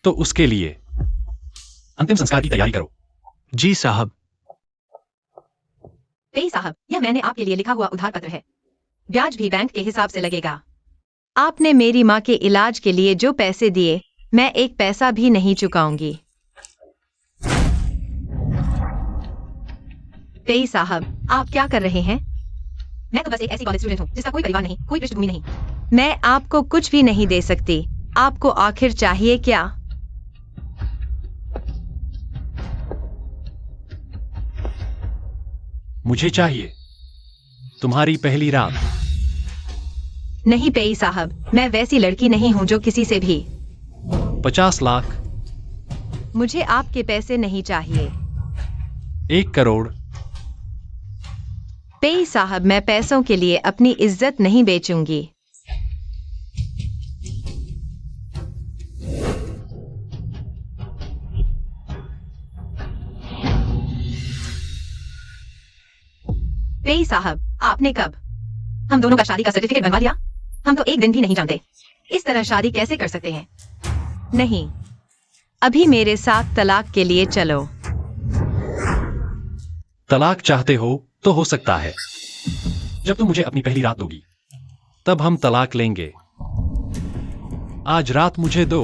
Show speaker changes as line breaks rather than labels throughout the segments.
तो उसके लिए अंतिम संस्कार की तैयारी करो।
जी साहब।
पेई साहब, यह मैंने आपके लिए लिखा हुआ उधार पत्र है। ब्याज भी बैंक के हिसाब से लगेगा। आपने मेरी माँ के इलाज के लिए जो पैसे दिए, मैं एक पैसा भी नहीं चुकाऊंगी। पेई साहब, आप क्या कर रहे हैं? मैं तो बस एक ऐसी कॉलेज स्टूडेंट हूँ जिसका कोई परिवार नहीं, कोई पृष्ठभूमि नहीं। मैं आपको कुछ भी नहीं दे सकती। आपको आखिर चाहिए क्या?
मुझे चाहिए तुम्हारी पहली रात।
नहीं पेई साहब, मैं वैसी लड़की नहीं हूँ जो किसी से भी।
50 लाख।
मुझे आपके पैसे नहीं चाहिए।
1 करोड़।
पेई साहब, मैं पैसों के लिए अपनी इज्जत नहीं बेचूंगी। पेई साहब, आपने कब हम दोनों का शादी का सर्टिफिकेट बनवा लिया? हम तो एक दिन भी नहीं जानते। इस तरह शादी कैसे कर सकते हैं? नहीं, अभी मेरे साथ तलाक के लिए चलो।
तलाक चाहते हो तो हो सकता है। जब तुम मुझे अपनी पहली रात दोगी तब हम तलाक लेंगे। आज रात मुझे दो,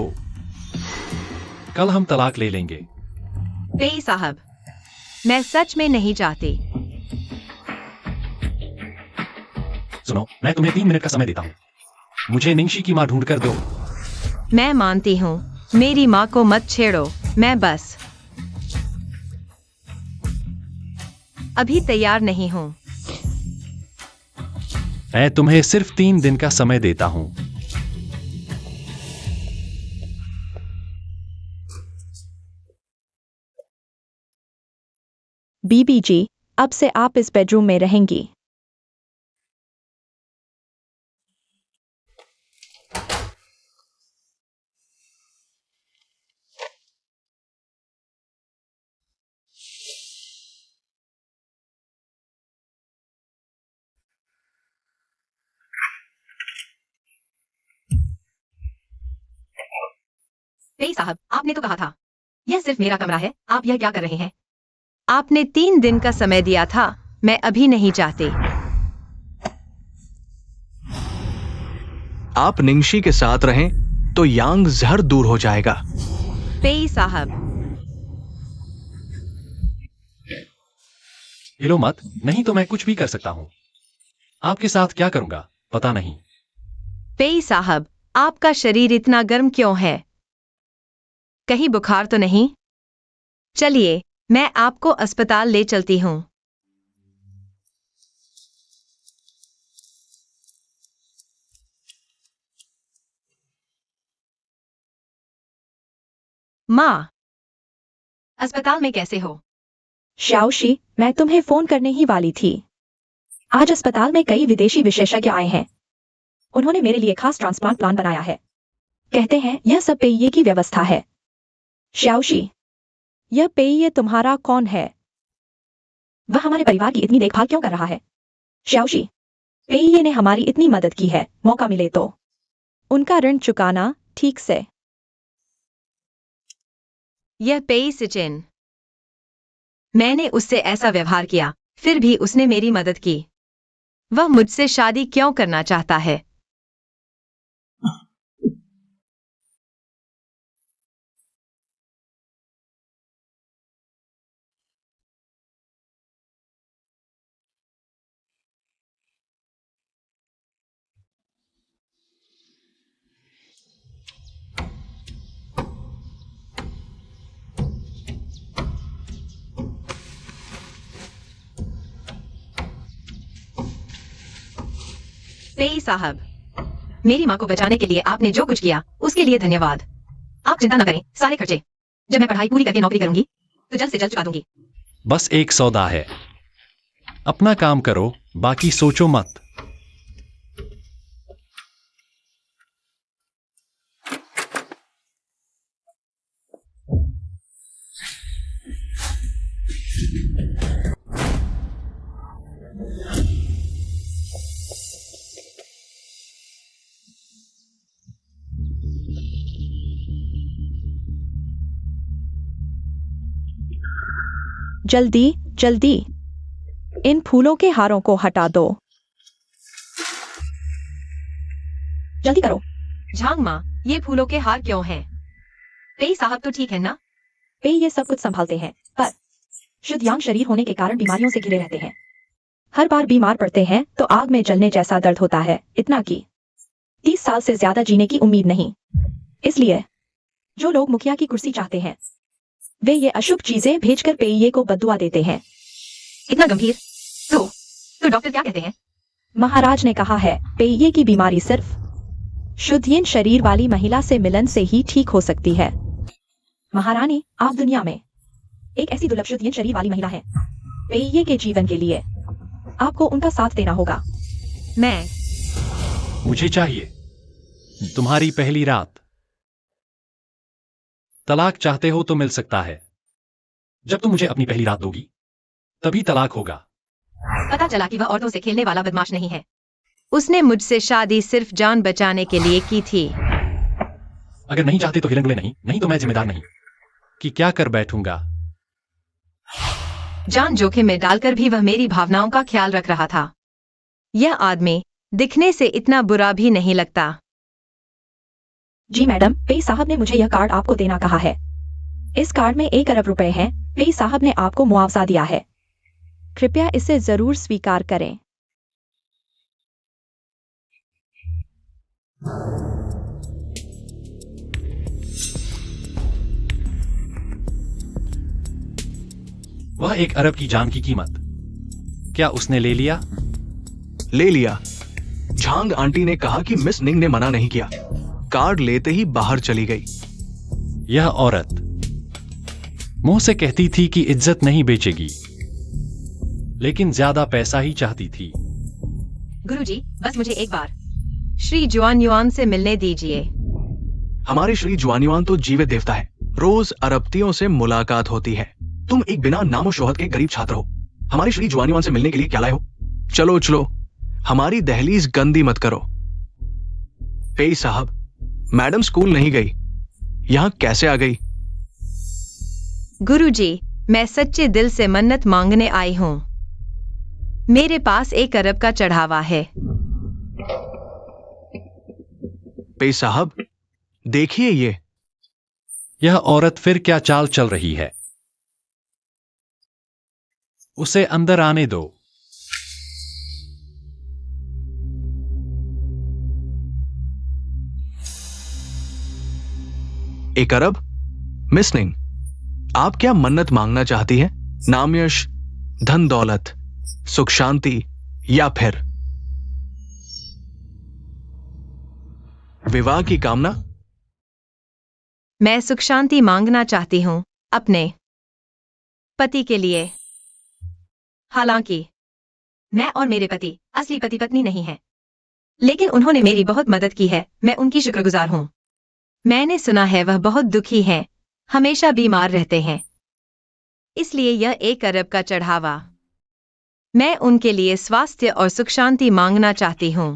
कल हम तलाक ले लेंगे।
पेई साहब, मैं सच में नहीं चाहती।
सुनो, मैं तुम्हें 3 मिनट का समय देता हूँ। मुझे निंशी की माँ ढूंढ कर दो।
मैं मानती हूँ, मेरी माँ को मत छेड़ो। मैं बस अभी तैयार नहीं हूँ।
मैं तुम्हें सिर्फ 3 दिन का समय देता हूँ।
बीबी जी, अब से आप इस बेडरूम में रहेंगी।
पेई साहब, आपने तो कहा था यह सिर्फ मेरा कमरा है। आप यह क्या कर रहे हैं? आपने 3 दिन का समय दिया था। मैं अभी नहीं चाहती।
आप निंगशी के साथ रहें तो यांग जहर दूर हो जाएगा।
पेई साहब,
हिलो मत, नहीं तो मैं कुछ भी कर सकता हूँ। आपके साथ क्या करूंगा पता नहीं।
पेई साहब, आपका शरीर इतना गर्म क्यों है? कहीं बुखार तो नहीं? चलिए, मैं आपको अस्पताल ले चलती हूँ। माँ, अस्पताल में कैसे हो?
श्याओशी, मैं तुम्हें फोन करने ही वाली थी। आज अस्पताल में कई विदेशी विशेषज्ञ आए हैं। उन्होंने मेरे लिए खास ट्रांसप्लांट प्लान बनाया है। कहते हैं यह सब पेय की व्यवस्था है। श्याओशी, यह पेय तुम्हारा कौन है? वह हमारे परिवार की इतनी देखभाल क्यों कर रहा है? श्याओशी, पेय ने हमारी इतनी मदद की है, मौका मिले तो उनका ऋण चुकाना ठीक से।
यह पेई सिचिन। मैंने उससे ऐसा व्यवहार किया, फिर भी उसने मेरी मदद की। वह मुझसे शादी क्यों करना चाहता है? पेई साहब, मेरी माँ को बचाने के लिए आपने जो कुछ किया उसके लिए धन्यवाद। आप चिंता न करें, सारे खर्चे जब मैं पढ़ाई पूरी करके नौकरी करूंगी तो जल्द से जल्द चुका दूंगी।
बस एक सौदा है। अपना काम करो, बाकी सोचो मत।
जल्दी जल्दी इन फूलों के हारों को हटा दो। जल्दी करो।
झांग माँ, ये फूलों के हार क्यों हैं? पेई साहब तो ठीक है ना?
पेई ये सब कुछ संभालते हैं, पर शुद्ध यांग शरीर होने के कारण बीमारियों से घिरे रहते हैं। हर बार बीमार पड़ते हैं तो आग में जलने जैसा दर्द होता है, इतना कि 30 साल से ज्यादा जीने की उम्मीद नहीं। इसलिए जो लोग मुखिया की कुर्सी चाहते हैं वे ये अशुभ चीजें भेजकर पेइये को बद्दुआ देते हैं।
इतना गंभीर? तो डॉक्टर क्या कहते हैं?
महाराज ने कहा है पेइये की बीमारी सिर्फ शुद्धहीन शरीर वाली महिला से मिलन से ही ठीक हो सकती है। महारानी, आप दुनिया में एक ऐसी दुर्लभ शुद्धहीन शरीर वाली महिला है। पेइये के जीवन के लिए आपको उनका साथ देना होगा।
मुझे चाहिए तुम्हारी पहली रात। तलाक चाहते हो तो मिल सकता है। जब तुम मुझे अपनी पहली रात दोगी तभी तलाक होगा।
पता चला कि वह औरतों से खेलने वाला बदमाश नहीं है। उसने मुझसे शादी सिर्फ जान बचाने के लिए की थी।
अगर नहीं चाहते तो हिलनडुले नहीं तो मैं जिम्मेदार नहीं कि क्या कर बैठूंगा।
जान जोखिम में डालकर भी वह मेरी भावनाओं का ख्याल रख रहा था। यह आदमी दिखने से इतना बुरा भी नहीं लगता।
जी मैडम, पेई साहब ने मुझे यह कार्ड आपको देना कहा है। इस कार्ड में 1 अरब रुपए हैं। पेई साहब ने आपको मुआवजा दिया है। कृपया इसे जरूर स्वीकार करें।
वह 1 अरब की जान की कीमत क्या उसने ले लिया?
ले लिया। झांग आंटी ने कहा कि मिस निंग ने मना नहीं किया। कार्ड लेते ही बाहर चली गई।
यह औरत मुंह से कहती थी कि इज्जत नहीं बेचेगी, लेकिन ज्यादा पैसा ही चाहती थी।
गुरुजी, बस मुझे एक बार श्री जुआन युआन से मिलने दीजिए।
हमारे श्री जुआनिवान तो जीवित देवता है। रोज अरबतियों से मुलाकात होती है। तुम एक बिना नामो शोहरत के गरीब छात्र हो। हमारे श्री जुआनिवान से मिलने के लिए क्या लाए हो? चलो चलो, हमारी दहलीज गंदी मत करो। पेई साहब, मैडम स्कूल नहीं गई, यहां कैसे आ गई?
गुरुजी, मैं सच्चे दिल से मन्नत मांगने आई हूं। मेरे पास 1 अरब का चढ़ावा है।
पेई साहब, देखिए ये।
यह औरत फिर क्या चाल चल रही है? उसे अंदर आने दो।
एक अरब? मिस निंग, आप क्या मन्नत मांगना चाहती हैं? नाम, यश, धन दौलत, सुख शांति या फिर विवाह की कामना?
मैं सुख शांति मांगना चाहती हूं अपने पति के लिए। हालांकि मैं और मेरे पति असली पति पत्नी नहीं हैं, लेकिन उन्होंने मेरी बहुत मदद की है। मैं उनकी शुक्रगुजार हूं। मैंने सुना है वह बहुत दुखी हैं, हमेशा बीमार रहते हैं। इसलिए यह 1 अरब का चढ़ावा। मैं उनके लिए स्वास्थ्य और सुख शांति मांगना चाहती हूं।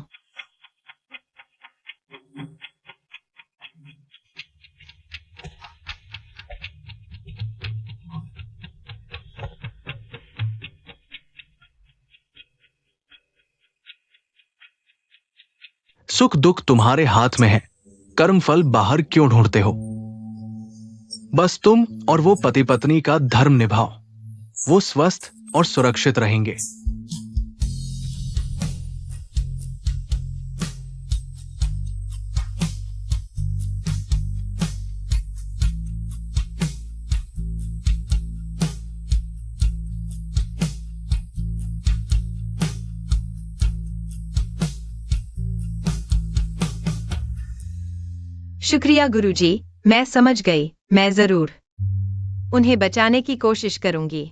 सुख दुख तुम्हारे हाथ में है, कर्म फल बाहर क्यों ढूंढते हो? बस तुम और वो पति पत्नी का धर्म निभाओ, वो स्वस्थ और सुरक्षित रहेंगे।
शुक्रिया गुरुजी, मैं समझ गई। मैं जरूर उन्हें बचाने की कोशिश करूंगी।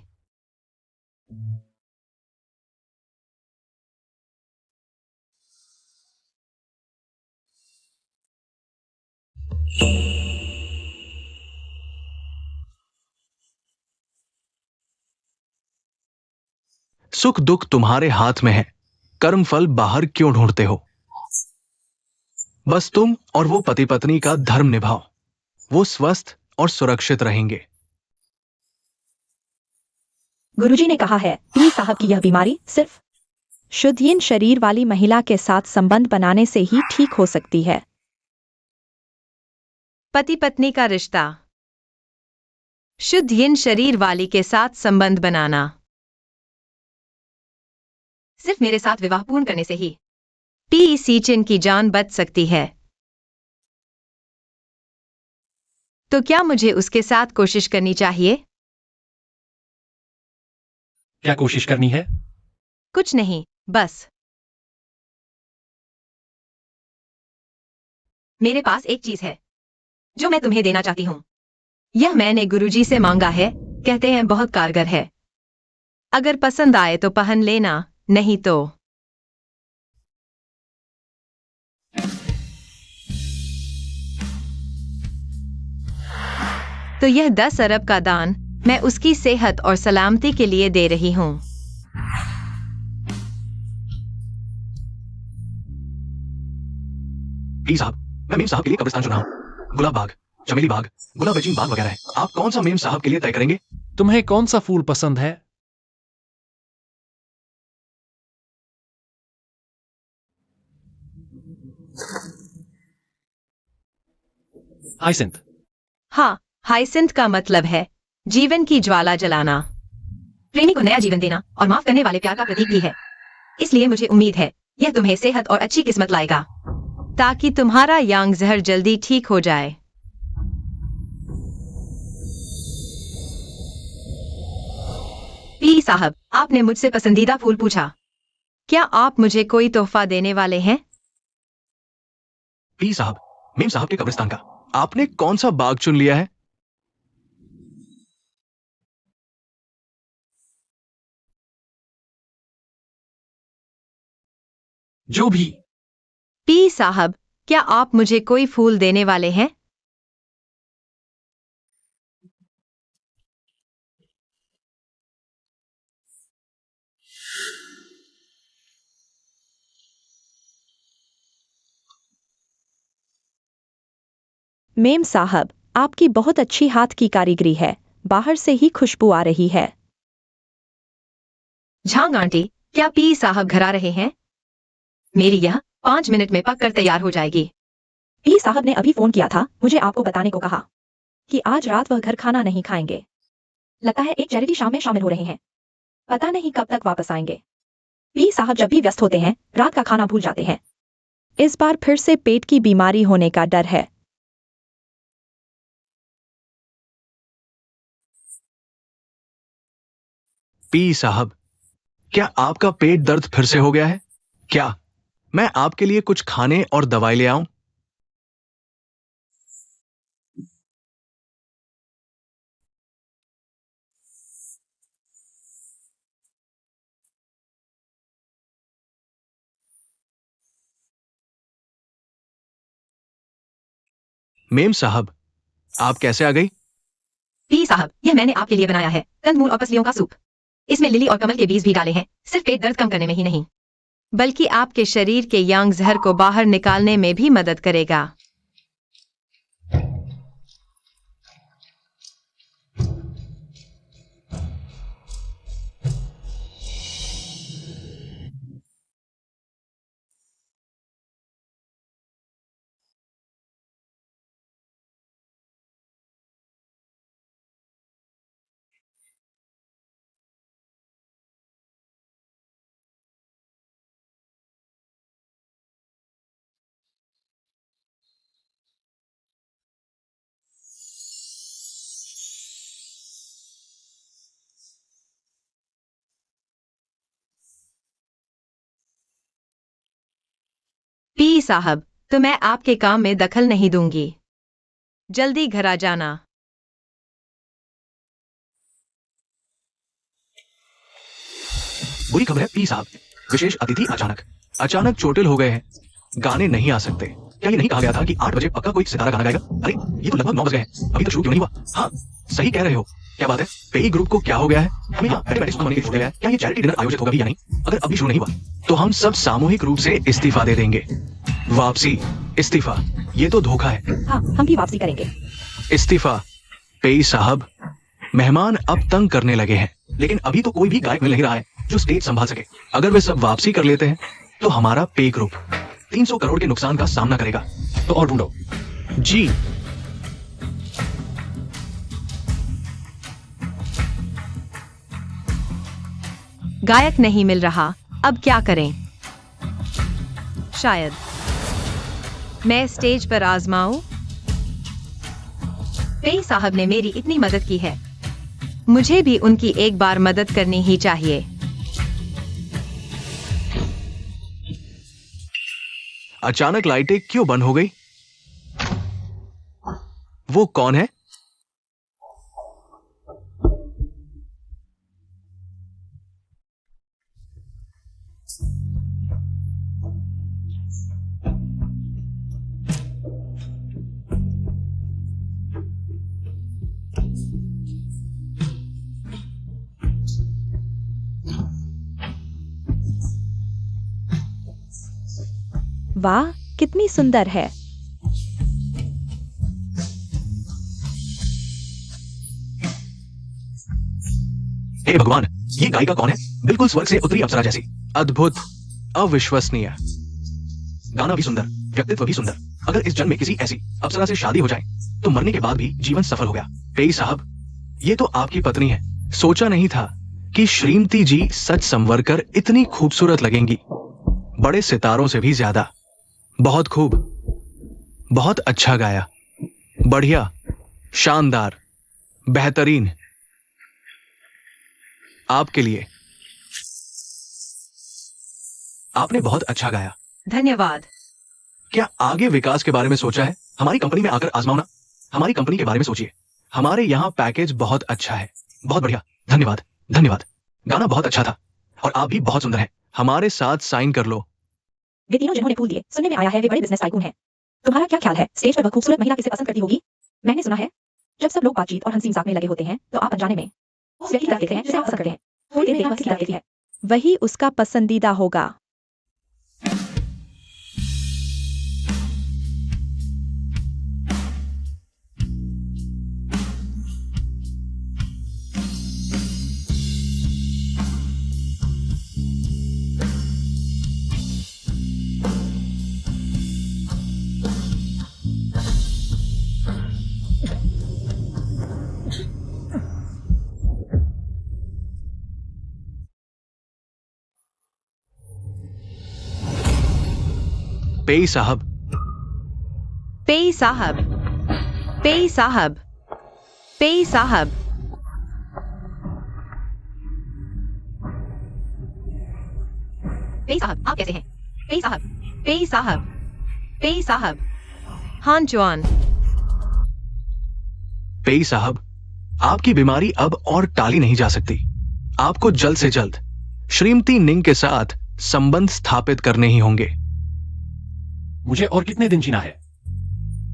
सुख दुख तुम्हारे हाथ में है, कर्म फल बाहर क्यों ढूंढते हो? बस तुम और वो पति पत्नी का धर्म निभाओ, वो स्वस्थ और सुरक्षित रहेंगे।
गुरुजी ने कहा है पीर साहब की यह बीमारी सिर्फ शुद्धहीन शरीर वाली महिला के साथ संबंध बनाने से ही ठीक हो सकती है।
पति पत्नी का रिश्ता, शुद्धहीन शरीर वाली के साथ संबंध बनाना। सिर्फ मेरे साथ विवाह पूर्ण करने से ही पी सीचिन की जान बच सकती है। तो क्या मुझे उसके साथ कोशिश करनी चाहिए?
क्या कोशिश करनी है?
कुछ नहीं, बस मेरे पास एक चीज है जो मैं तुम्हें देना चाहती हूं। यह मैंने गुरुजी से मांगा है, कहते हैं बहुत कारगर है। अगर पसंद आए तो पहन लेना, नहीं तो यह 10 अरब का दान मैं उसकी सेहत और सलामती के लिए दे रही हूं।
पीर साहब, मैं मेम साहब के लिए कब्रिस्तान चुना हूं। गुलाब बाग, चमेली बाग, गुलाब बेचीन बाग वगैरह है। आप कौन सा मेम साहब के लिए तय करेंगे?
तुम्हें कौन सा फूल पसंद है? हाइसिंथ।
हाँ, हाइसिंथ का मतलब है जीवन की ज्वाला जलाना, प्रेमी को नया जीवन देना और माफ करने वाले प्यार का प्रतीक भी है। इसलिए मुझे उम्मीद है यह तुम्हें सेहत और अच्छी किस्मत लाएगा, ताकि तुम्हारा यांग जहर जल्दी ठीक हो जाए। पी साहब, आपने मुझसे पसंदीदा फूल पूछा। क्या आप मुझे कोई तोहफा देने वाले हैं?
पीर साहब, मेम साहब के कब्रिस्तान का आपने कौन सा बाग चुन लिया है?
जो भी।
पी साहब, क्या आप मुझे कोई फूल देने वाले हैं?
मेम साहब, आपकी बहुत अच्छी हाथ की कारीगरी है, बाहर से ही खुशबू आ रही है।
झांग आंटी, क्या पी साहब घर आ रहे हैं? मेरी यह 5 मिनट में पककर तैयार हो जाएगी।
पी साहब ने अभी फोन किया था, मुझे आपको बताने को कहा कि आज रात वह घर खाना नहीं खाएंगे। लगता है एक चैरिटी शाम में शामिल हो रहे हैं, पता नहीं कब तक वापस आएंगे। पी साहब जब भी व्यस्त होते हैं रात का खाना भूल जाते हैं। इस बार फिर से पेट की बीमारी होने का डर है।
पी साहब, क्या आपका पेट दर्द फिर से हो गया है? क्या मैं आपके लिए कुछ खाने और दवाई ले आऊं? मेम साहब, आप कैसे आ गई?
पी साहब, यह मैंने आपके लिए बनाया है कंदमूल और पसलियों का सूप। इसमें लिली और कमल के बीज भी डाले हैं, सिर्फ पेट दर्द कम करने में ही नहीं, बल्कि आपके शरीर के यांग जहर को बाहर निकालने में भी मदद करेगा। पी साहब, तो मैं आपके काम में दखल नहीं दूंगी। जल्दी घर आ जाना।
बुरी खबर है पी साहब, विशेष अतिथि अचानक चोटिल हो गए हैं, गाने नहीं आ सकते। क्या ये नहीं कहा गया था कि 8 बजे पक्का कोई सितारा गाना गाएगा? अरे ये तो लगभग 9 बज गए हैं, अभी तक शुरू क्यों नहीं हुआ? हाँ, सही कह रहे हो। क्या बात है, पेई ग्रुप को क्या हो गया है? हमें यहाँ एडिबेटिक्स होने के लिए छोड़ दिया है। क्या ये चैरिटी डिनर आयोजित होगा भी या नहीं? अगर अभी शुरू नहीं हुआ तो हम सब सामूहिक रूप से इस्तीफा दे देंगे। वापसी, इस्तीफा, ये तो धोखा है।
हाँ, हम भी वापसी करेंगे।
इस्तीफा। पेई साहब, मेहमान अब तंग करने लगे हैं। लेकिन अभी तो कोई भी गायक मिल नहीं रहा है जो स्टेज संभाल सके। अगर वे सब वापसी कर लेते हैं तो हमारा पे ग्रुप 300 करोड़ के नुकसान का सामना करेगा।
तो और ढूंढो।
जी।
गायक नहीं मिल रहा, अब क्या करें? शायद मैं स्टेज पर आजमाऊं। पेई साहब ने मेरी इतनी मदद की है, मुझे भी उनकी एक बार मदद करनी ही चाहिए।
अचानक लाइटें क्यों बंद हो गई? वो कौन है?
वाह, कितनी सुंदर है।
हे भगवान, ये गायिका कौन है? बिल्कुल स्वर्ग से उतरी अप्सरा जैसी। अद्भुत, अविश्वसनीय। गाना भी सुंदर, व्यक्तित्व भी सुंदर। अगर इस जन्म में किसी ऐसी अप्सरा से शादी हो जाए तो मरने के बाद भी जीवन सफल हो गया। पेई साहब, ये तो आपकी पत्नी है। सोचा नहीं था कि श्रीमती जी सच संवर कर इतनी खूबसूरत लगेंगी, बड़े सितारों से भी ज्यादा। बहुत खूब, बहुत अच्छा गाया, बढ़िया, शानदार, बेहतरीन। आपके लिए। आपने बहुत अच्छा गाया।
धन्यवाद।
क्या आगे विकास के बारे में सोचा है? हमारी कंपनी में आकर आजमाओ ना। हमारी कंपनी के बारे में सोचिए। हमारे यहाँ पैकेज बहुत अच्छा है। बहुत बढ़िया, धन्यवाद, धन्यवाद। गाना बहुत अच्छा था और आप भी बहुत सुंदर हैं। हमारे साथ साइन कर लो।
वे तीनों जिन्होंने फूल दिए, सुनने में आया है वे बड़े बिजनेस टाइकून हैं। तुम्हारा क्या ख्याल है, स्टेज पर वह खूबसूरत महिला किसे पसंद करती होगी? मैंने सुना है जब सब लोग बातचीत और हंसी मजाक में लगे होते हैं तो आप अनजाने में उस व्यक्ति की तरफ देखते हैं जिसे आप पसंद करते हैं। थोड़ी देर में देखना किसकी तरफ देखती है। वही उसका पसंदीदा होगा।
पेई साहब।
पेई साहब, पेई साहब, पेई साहब। पेई साहब, आप कैसे हैं? पेई साहब, पेई साहब, पेई साहब। हाँ जॉन।
पेई साहब, आपकी बीमारी अब और टाली नहीं जा सकती। आपको जल्द से जल्द श्रीमती निंग के साथ संबंध स्थापित करने ही होंगे।
मुझे और कितने दिन जीना है?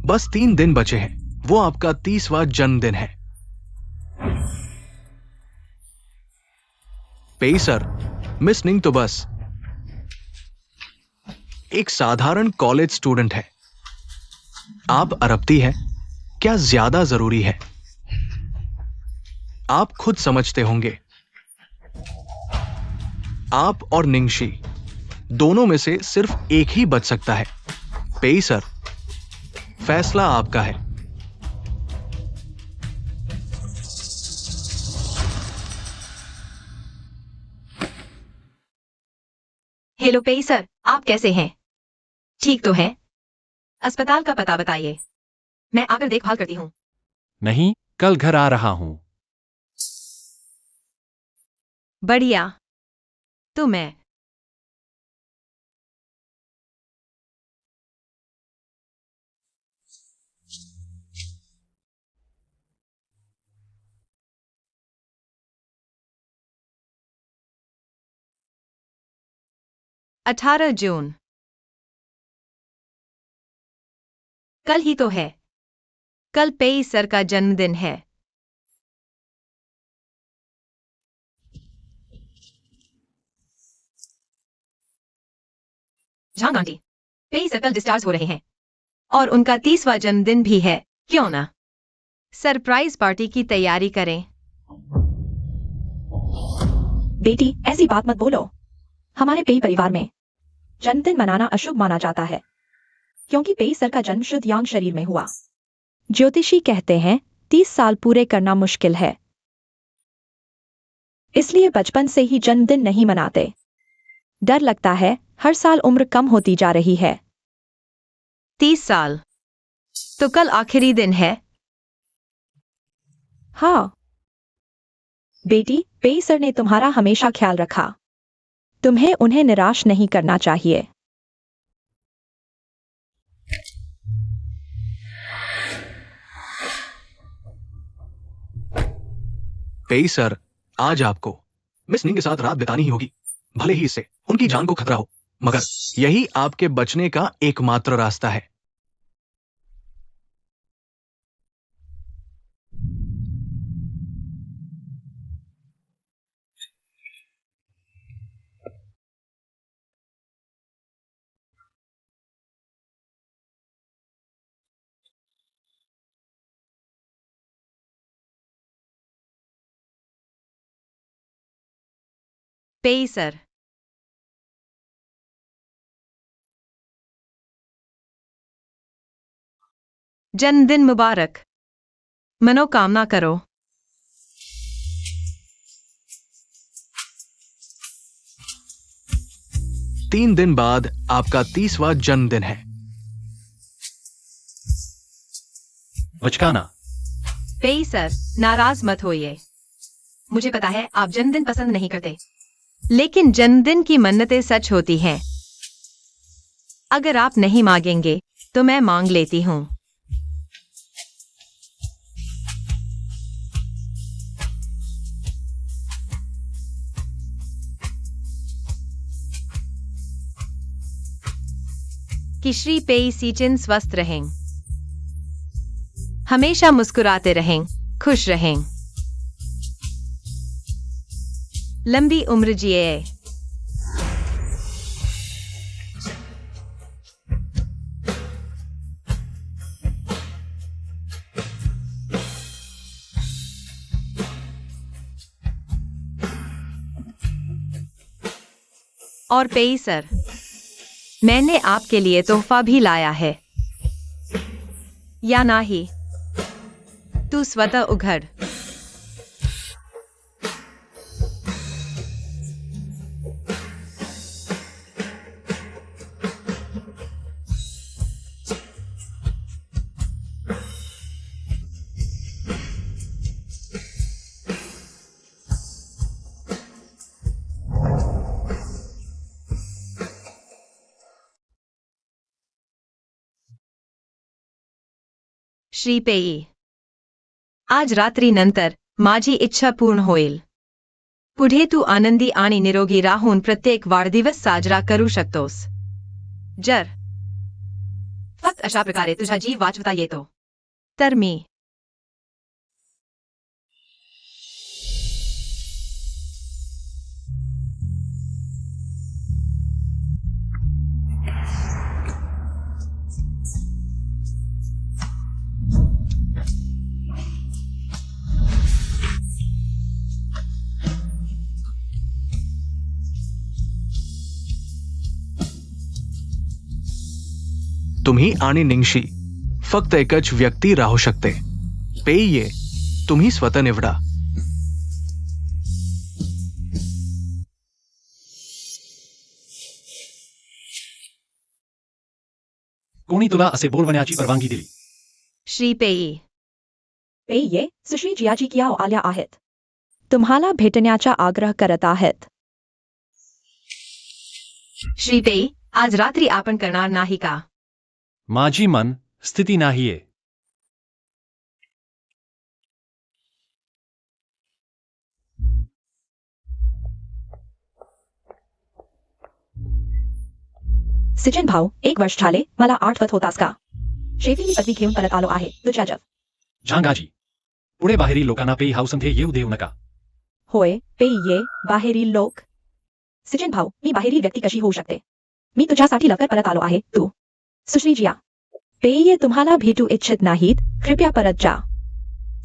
बस 3 दिन बचे हैं। वो आपका 30वां जन्मदिन है। पेई सर, मिस निंग तो बस एक साधारण कॉलेज स्टूडेंट है। आप अरबती हैं, क्या ज्यादा जरूरी है? आप खुद समझते होंगे। आप और निंगशी दोनों में से सिर्फ एक ही बच सकता है। पेई सर, फैसला आपका है।
हेलो पेई सर, आप कैसे हैं? ठीक तो हैं? अस्पताल का पता बताइए, मैं आकर देखभाल करती हूँ।
नहीं, कल घर आ रहा हूं।
बढ़िया। तो मैं 18 जून। कल ही तो है। कल पेई सर का जन्मदिन है। झांग आंटी, पेई सर कल डिस्चार्ज हो रहे हैं और उनका 30वां जन्मदिन भी है। क्यों ना सरप्राइज पार्टी की तैयारी करें?
बेटी, ऐसी बात मत बोलो। हमारे पेई परिवार में जन्मदिन मनाना अशुभ माना जाता है, क्योंकि पेई सर का जन्म शुद्ध यांग शरीर में हुआ। ज्योतिषी कहते हैं 30 साल पूरे करना मुश्किल है, इसलिए बचपन से ही जन्मदिन नहीं मनाते। डर लगता है हर साल उम्र कम होती जा रही है।
30 साल तो कल आखिरी दिन है।
हाँ बेटी, पेई सर ने तुम्हारा हमेशा ख्याल रखा। तुम्हें उन्हें निराश नहीं करना चाहिए।
पेई सर, आज आपको मिस निंग के साथ रात बितानी ही होगी, भले ही इससे उनकी जान को खतरा हो, मगर यही आपके बचने का एकमात्र रास्ता है।
पेई सर, जन्मदिन मुबारक। मनोकामना करो।
तीन दिन बाद आपका 30वां जन्मदिन है।
बचकाना।
पेई सर, नाराज मत होइए। मुझे पता है आप जन्मदिन पसंद नहीं करते, लेकिन जन्मदिन की मन्नतें सच होती हैं। अगर आप नहीं मांगेंगे तो मैं मांग लेती हूँ। कि श्री पेई सीचिन स्वस्थ रहें, हमेशा मुस्कुराते रहें, खुश रहें, लंबी उम्र जिए। और पेई सर, मैंने आपके लिए तोहफा भी लाया है। या ना ही? तू स्वतः उघड़। श्री पेई, आज रात्री नंतर माझी इच्छा पूर्ण होईल. पुढे तू आनंदी आणि निरोगी राहून प्रत्येक वाढदिवस साजरा करू शकतोस. जर फक्त अशा प्रकारे तुझा जीव वाचवता येतो तर मी
तुम्ही आणि निंगशी फक्त एकच व्यक्ती राहू शकते. पेये तुम्ही स्वतः निवडा.
कोणी तुला असे बोलवण्याची परवानगी दिली?
श्री पेई.
पेये सुश्री जियाजी किया आल्या आहेत. तुम्हाला भेटण्याचा आग्रह करत आहेत.
श्री पेई, आज रात्री आपण करणार नाही का?
माझी मन स्थिती नाहीये.
सिजन भाऊ, 1 वर्ष झाले मला आठवत होतास का? शेती मी पदवी घेऊन परत आलो आहे तुझ्या जग.
झांगाजी, पुढे बाहेरील लोकांना पेई हाऊसमध्ये येऊ देऊ नका.
होय पेये बाहेरील लोक. सिजन भाऊ, मी बाहेरील व्यक्ती कशी होऊ शकते? मी तुझ्यासाठी लवकर परत आलो आहे. तू सुश्री जिया. पेये तुम्हाला भेटू इच्छित नाहीत, कृपया परत जा.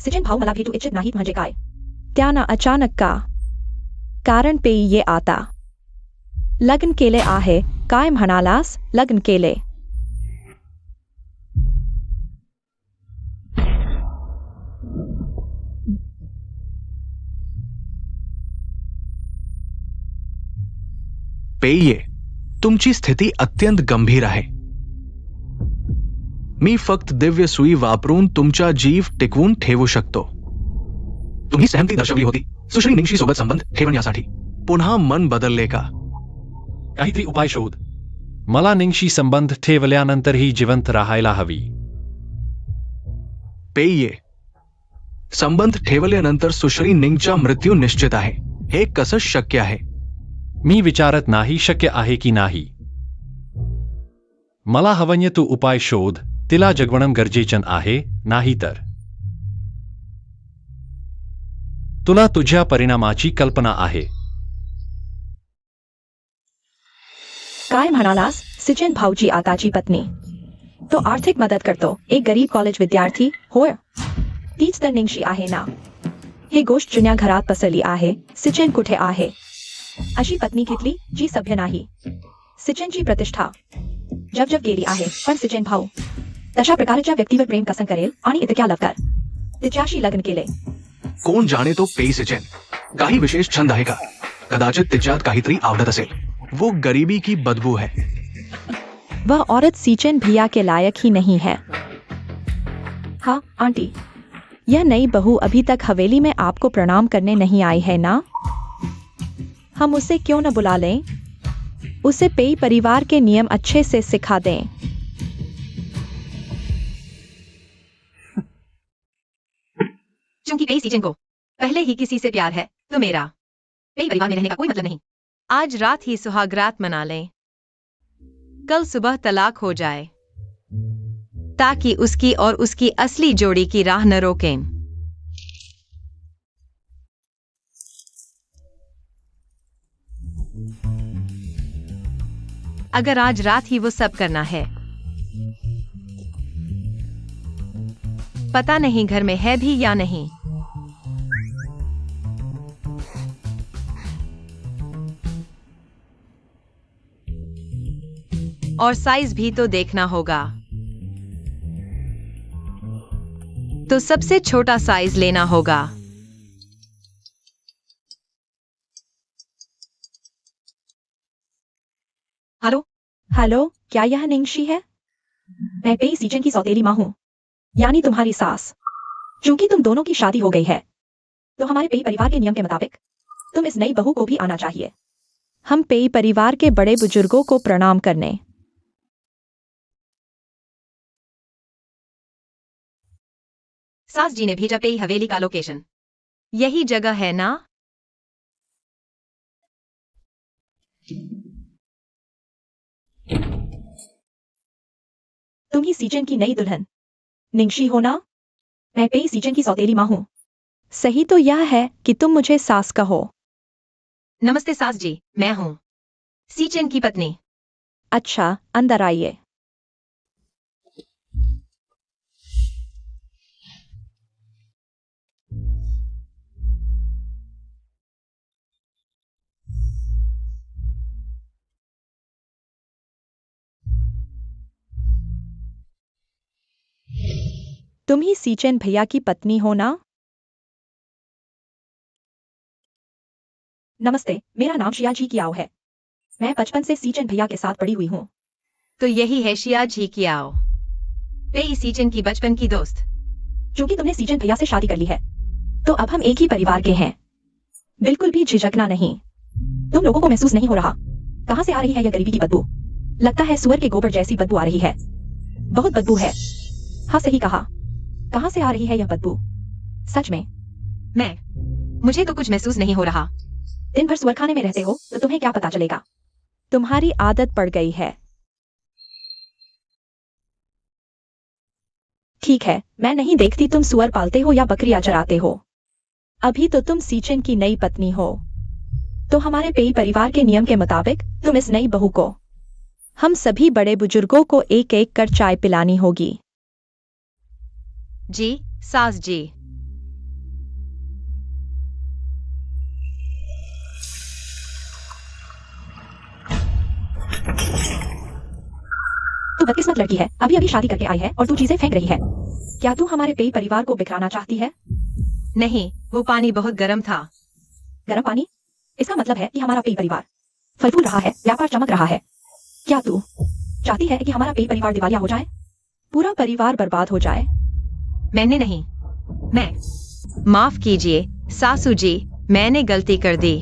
सिजन भाऊ, मला भेटू इच्छित नाहीत म्हणजे काय? त्यांना अचानक का? कारण पे ये आता लग्न केले आहे काय म्हणालास लग्न केले
पेये तुमची स्थिती अत्यंत गंभीर आहे मी फक्त दिव्य सुई वापरून तुमचा जीव टिकवून ठेवू शकतो तुम्ही सहमती दर्शवली होती सुश्री निंगशी सोबत संबंध ठेवण्यासाठी पुन्हा मन बदलले का
काहीतरी उपाय शोध मला निंगशी संबंध ठेवल्यानंतरही जिवंत राहायला हवी
पेये संबंध ठेवल्यानंतर सुश्री निंगचा मृत्यू निश्चित आहे हे कसं शक्य आहे
मी विचारत नाही शक्य आहे की नाही मला हवंय तू उपाय शोध तिला जगवणं गरजेचं आहे नाही तर तुला तुझ्या परिणामाची कल्पना आहे
काय म्हणालास सिचन भाऊजी आताची पत्नी तो आर्थिक मदत करतो एक गरीब कॉलेज विद्यार्थी होय तीच तर निंगशी आहे ना ही गोष्ट जुन्या घरात पसरली आहे सिचन कुठे आहे अशी पत्नी घेतली जी सभ्य नाही सिचनची प्रतिष्ठा जब गेली आहे पण सिचन भाऊ तशा प्रकारच्या व्यक्तीवर प्रेम कसं करेल आणि इतक्या लवकर तिच्याशी लग्न केले
कोण जाणे तो पेई सिचन काही विशेष छंद आहे का कदाचित तिच्यात काहीतरी आवडत असेल वो गरीबी की बदबू है
वह औरत सिचन भैया के लायक ही नहीं है हाँ आंटी यह नई बहू अभी तक हवेली में आपको प्रणाम करने नहीं आई है ना हम उसे क्यों न बुला लें उसे पेई परिवार के नियम अच्छे से सिखा दें
चूंकि पेई सीजन को पहले ही किसी से प्यार है तो मेरा पेई परिवार में रहने का कोई मतलब नहीं आज रात ही सुहागरात मना लें कल सुबह तलाक हो जाए ताकि उसकी और उसकी असली जोड़ी की राह न रोकें अगर आज रात ही वो सब करना है पता नहीं घर में है भी या नहीं और साइज भी तो देखना होगा तो सबसे छोटा साइज लेना होगा हेलो
हेलो क्या यह निंगशी है मैं पेई सीजन की सौतेली माँ हूँ यानी तुम्हारी सास चूंकि तुम दोनों की शादी हो गई है तो हमारे पेई परिवार के नियम के मुताबिक तुम इस नई बहू को भी आना चाहिए हम पेई परिवार के बड़े बुजुर्गों को प्रणाम करने
सास जी ने भेजा पेई हवेली का लोकेशन यही जगह है ना
तुम ही सीजन की नई दुल्हन निंगशी हो ना मैं पेई सीजन की सौतेली माँ हूँ सही तो यह है कि तुम मुझे सास कहो
नमस्ते सास जी मैं हूँ सीचन की पत्नी
अच्छा अंदर आइए तुम ही सीचन भैया की पत्नी हो ना नमस्ते मेरा नाम शिया जी कियाओ है मैं बचपन से सीचन भैया के साथ पड़ी हुई हूँ
तो यही है शिया जी की आओ पेई सीचन की बचपन की दोस्त
क्योंकि तुमने सीजन भैया से शादी कर ली है तो अब हम एक ही परिवार के हैं बिल्कुल भी झिझकना नहीं तुम लोगों को महसूस नहीं हो रहा कहाँ से आ रही है यह गरीबी की बदबू लगता है सुअर के गोबर जैसी बदबू आ रही है बहुत बदबू है हाँ सही कहा कहाँ से आ रही है यह बदबू सच में
मुझे तो कुछ महसूस नहीं हो रहा
दिन भर सुअरखाने में रहते हो तो तुम्हें क्या पता चलेगा तुम्हारी आदत पड़ गई है ठीक है मैं नहीं देखती तुम सुअर पालते हो या बकरियां चराते हो अभी तो तुम सीचन की नई पत्नी हो तो हमारे पेई परिवार के नियम के मुताबिक तुम इस नई बहू को हम सभी बड़े बुजुर्गों को एक एक कर चाय पिलानी होगी
जी सास जी
तो बदकिस्मत लड़की है, अभी अभी शादी करके आई है और तू चीजें फेंक रही है। क्या तू हमारे पेई परिवार को बिखराना चाहती है?
नहीं, वो पानी बहुत गर्म था।
गर्म पानी? इसका मतलब है कि हमारा पेई परिवार फल फूल रहा है, व्यापार चमक रहा है। क्या तू चाहती है कि हमारा पेई परिवार दिवालिया हो जाए, पूरा परिवार बर्बाद हो जाए?
मैंने नहीं, मैं। माफ कीजिए सासू जी, मैंने गलती कर दी।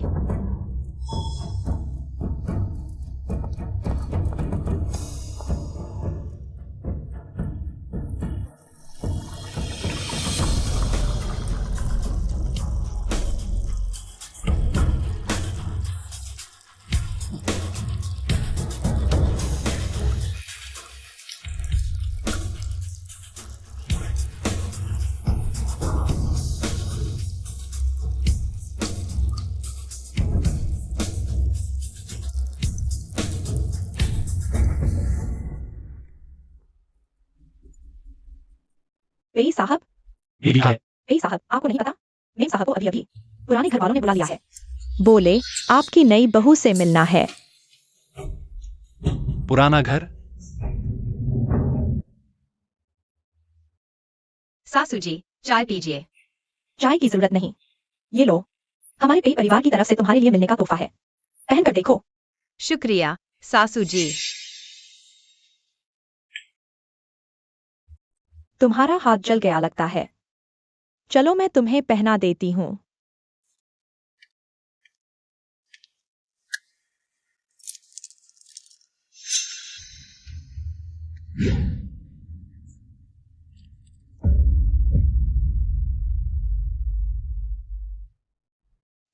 पेई साहब,
बीवी है।
पेई साहब, आपको नहीं पता? मेम साहब को अभी अभी पुराने घर वालों ने बुला लिया है। बोले आपकी नई बहू से मिलना है।
पुराना घर?
सासू जी, चाय पीजिए।
चाय की जरूरत नहीं, ये लो, हमारे पेई परिवार की तरफ से तुम्हारे लिए मिलने का तोहफा है, पहन कर देखो।
शुक्रिया सासू जी।
तुम्हारा हाथ जल गया लगता है, चलो मैं तुम्हें पहना देती हूँ।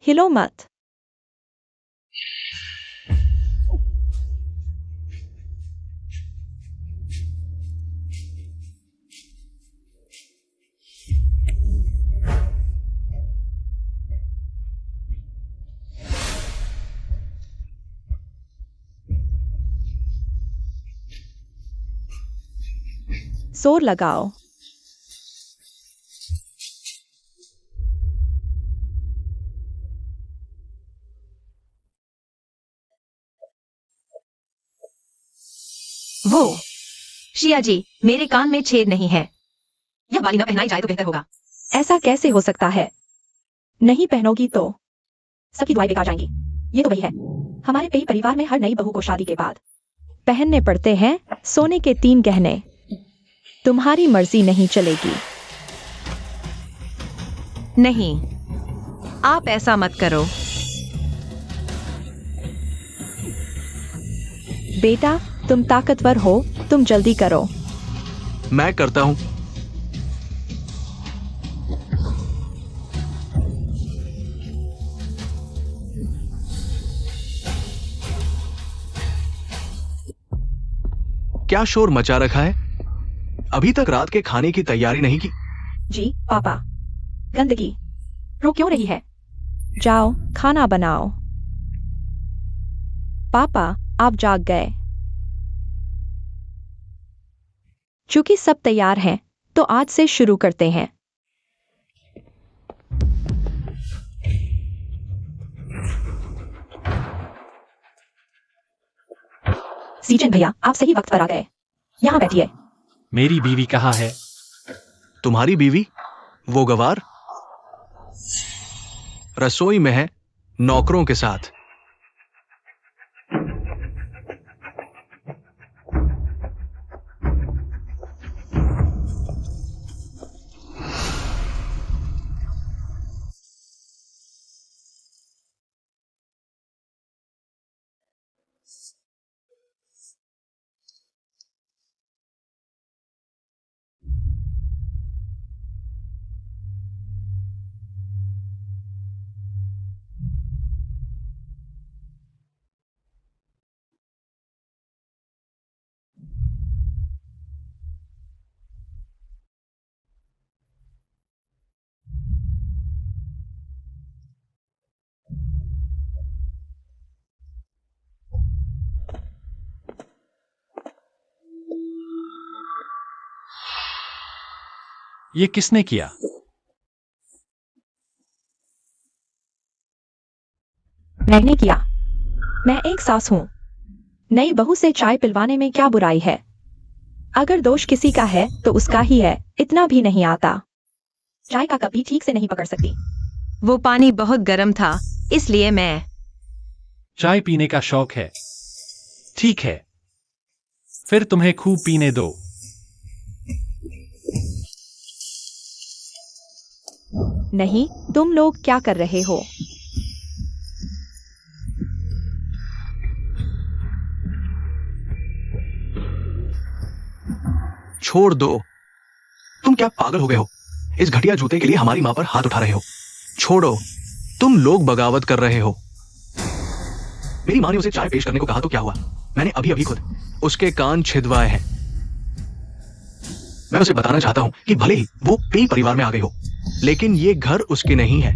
हिलो मत। जोर लगाओ।
वो शिया जी, मेरे कान में छेद नहीं है। यह बाली न पहनाई जाए तो बेहतर होगा।
ऐसा कैसे हो सकता है? नहीं पहनोगी तो सबकी दुआएं बेकार जाएंगी। ये तो वही है, हमारे पेई परिवार में हर नई बहू को शादी के बाद पहनने पड़ते हैं सोने के 3 गहने। तुम्हारी मर्जी नहीं चलेगी।
नहीं, आप ऐसा मत करो।
बेटा तुम ताकतवर हो, तुम जल्दी करो।
मैं करता हूं। क्या शोर मचा रखा है? अभी तक रात के खाने की तैयारी नहीं की?
जी पापा, गंदगी रो क्यों रही है? जाओ खाना बनाओ। पापा आप जाग गए। चूंकि सब तैयार हैं, तो आज से शुरू करते हैं। सीजन भैया, आप सही वक्त पर आ गए। यहाँ बैठिए।
मेरी बीवी कहाँ है?
तुम्हारी बीवी? वो गवार रसोई में है, नौकरों के साथ।
ये किसने किया?
मैंने किया। मैं एक सास हूँ। नई बहू से चाय पिलवाने में क्या बुराई है? अगर दोष किसी का है तो उसका ही है, इतना भी नहीं आता। चाय का कप भी ठीक से नहीं पकड़ सकती।
वो पानी बहुत गर्म था, इसलिए मैं।
चाय पीने का शौक है। ठीक है, फिर तुम्हें खूब पीने दो।
नहीं, तुम लोग क्या कर रहे हो?
छोड़ दो। तुम क्या पागल हो गए हो? इस घटिया जूते के लिए हमारी मां पर हाथ उठा रहे हो। छोड़ो। तुम लोग बगावत कर रहे हो। मेरी मां ने उसे चाय पेश करने को कहा तो क्या हुआ? मैंने अभी अभी खुद उसके कान छिदवाए हैं। मैं उसे बताना चाहता हूं कि भले ही वो पेई परिवार में आ गई हो, लेकिन ये घर उसकी नहीं है।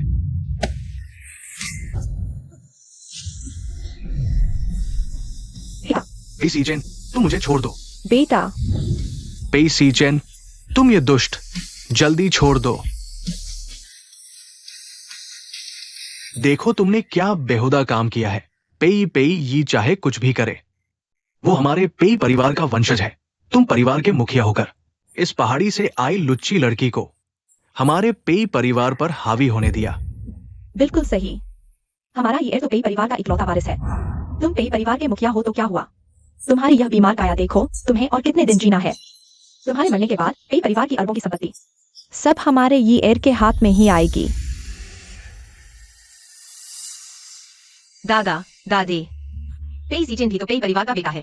पेई सीजेन, तुम मुझे छोड़ दो।
बेटा,
पेई सीजेन, तुम ये दुष्ट, जल्दी छोड़ दो। देखो तुमने क्या बेहुदा काम किया है। पेई पेई ये चाहे कुछ भी करे, वो हमारे पेई परिवार का वंशज है। तुम परिवार के मुखिया होकर इस पहाड़ी से आई लुच्ची लड़की को हमारे पेई परिवार पर हावी होने दिया।
बिल्कुल सही। हमारा ये तो पेई परिवार का इकलौता वारिस है। तुम पेई परिवार के मुखिया हो तो क्या हुआ? तुम्हारी यह बीमार काया देखो, तुम्हें और कितने दिन जीना है? तुम्हारे मरने के बाद पेई परिवार की अरबों की संपत्ति सब हमारे ये एर के हाथ में ही आएगी।
दादा, दादी, पेई सीजन भी तो पेई परिवार का बेटा है।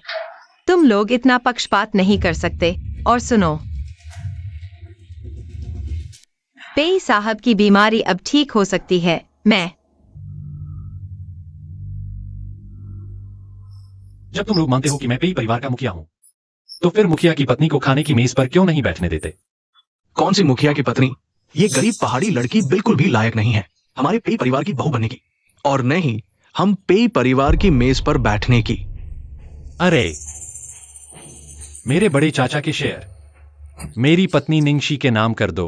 तुम लोग इतना पक्षपात नहीं कर सकते। और सुनो, पेई साहब की बीमारी अब ठीक हो सकती है।
जब तुम लोग मानते हो कि मैं पेई परिवार का मुखिया हूं, तो फिर मुखिया की पत्नी को खाने की मेज पर क्यों नहीं बैठने देते?
कौन सी मुखिया की पत्नी? ये गरीब पहाड़ी लड़की बिल्कुल भी लायक नहीं है हमारे पेई परिवार की बहू बनने की, और न ही हम पेई परिवार की मेज पर बैठने की।
अरे, मेरे बड़े चाचा के शेयर मेरी पत्नी निंगशी के नाम कर दो।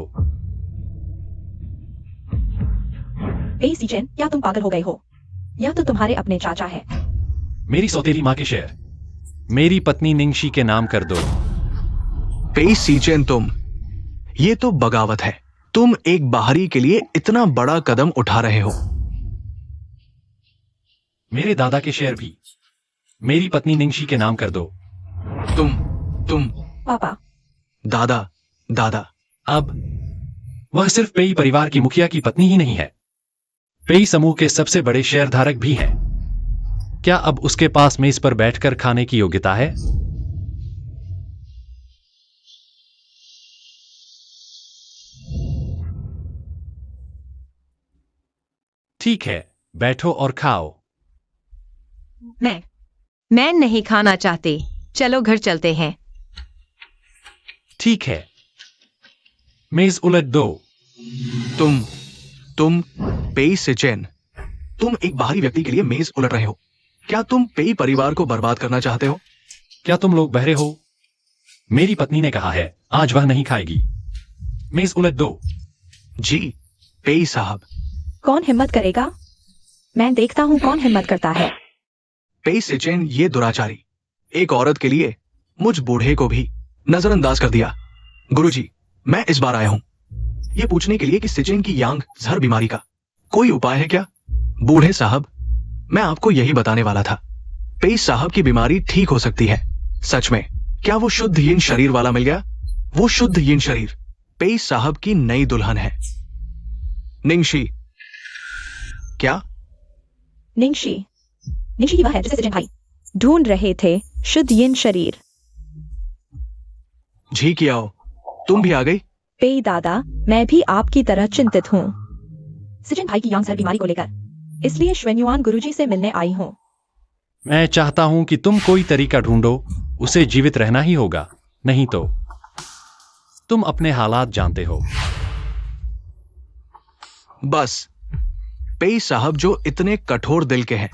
पेई सीजन, क्या तुम पागल हो गए हो? यह तो तुम्हारे अपने चाचा है।
मेरी सौतेली मां के शेयर मेरी पत्नी निंगशी के नाम कर दो।
पेई सीचेन, ये तो बगावत है। तुम एक बाहरी के लिए इतना बड़ा कदम उठा रहे हो।
मेरे दादा के शेयर भी मेरी पत्नी निंगशी के नाम कर दो।
तुम
पापा,
दादा, दादा।
अब वह सिर्फ पेई परिवार की मुखिया की पत्नी ही नहीं है, पेई समूह के सबसे बड़े शेयरधारक भी हैं। क्या अब उसके पास मेज पर बैठकर खाने की योग्यता है? ठीक है, बैठो और खाओ।
मैं नहीं खाना चाहती। चलो घर चलते हैं।
ठीक है, मेज उलट दो।
तुम पेई सीचेन, तुम एक बाहरी व्यक्ति के लिए मेज उलट रहे हो। क्या तुम पेई परिवार को बर्बाद करना चाहते हो?
क्या तुम लोग बहरे हो? मेरी पत्नी ने कहा है आज वह नहीं खाएगी। मेज उलट दो।
जी, पेई साहब।
कौन हिम्मत करेगा? मैं देखता हूँ कौन हिम्मत करता है।
पेई सीचेन, ये दुराचारी एक औरत के लिए मुझ बूढ़े को भी नजरअंदाज कर दिया। गुरुजी, मैं इस बार आया हूं ये पूछने के लिए कि सिचेन की यांग जहर बीमारी का कोई उपाय है क्या? बूढ़े साहब, मैं आपको यही बताने वाला था। पेई साहब की बीमारी ठीक हो सकती है। सच में, क्या वो शुद्ध यिन शरीर वाला मिल गया? वो शुद्ध यिन शरीर पेई साहब की नई दुल्हन है। निंगशी। क्या?
निंगशी? निंगशी वह है जिसे सिजन भाई ढूंढ रहे थे, शुद्ध यिन शरीर।
झी कियाओ, तुम भी आ गई?
पेई दादा, मैं भी आपकी तरह चिंतित हूँ सिजन भाई की यांग जहर बीमारी को लेकर, इसलिए श्वेन्युआन गुरुजी से मिलने आई हूँ।
मैं चाहता हूं कि तुम कोई तरीका ढूंढो, उसे जीवित रहना ही होगा, नहीं तो तुम अपने हालात जानते हो।
बस, पेई साहब जो इतने कठोर दिल के हैं,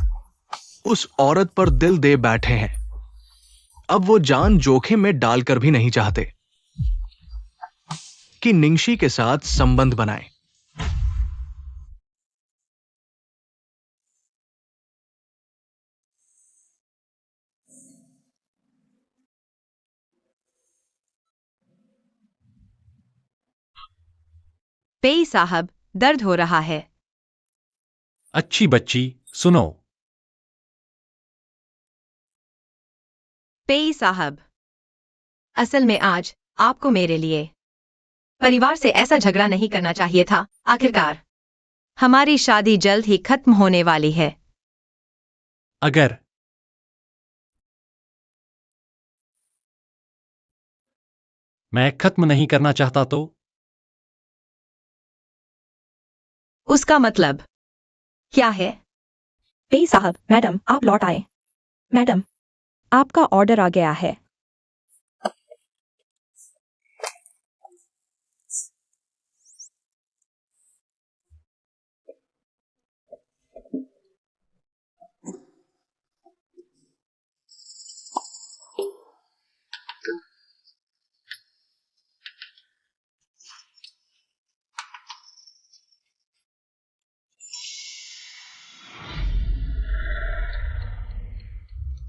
उस औरत पर दिल दे बैठे हैं। अब वो जान जोखिम में डालकर भी नहीं चाहते कि निंगशी के साथ संबंध बनाए।
पेई साहब, दर्द हो रहा है।
अच्छी बच्ची, सुनो।
पेई साहब, असल में आज आपको मेरे लिए परिवार से ऐसा झगड़ा नहीं करना चाहिए था। आखिरकार हमारी शादी जल्द ही खत्म होने वाली है।
अगर मैं खत्म नहीं करना चाहता तो?
उसका मतलब क्या है?
पेई साहब, मैडम आप लौट आए। मैडम, आपका ऑर्डर आ गया है।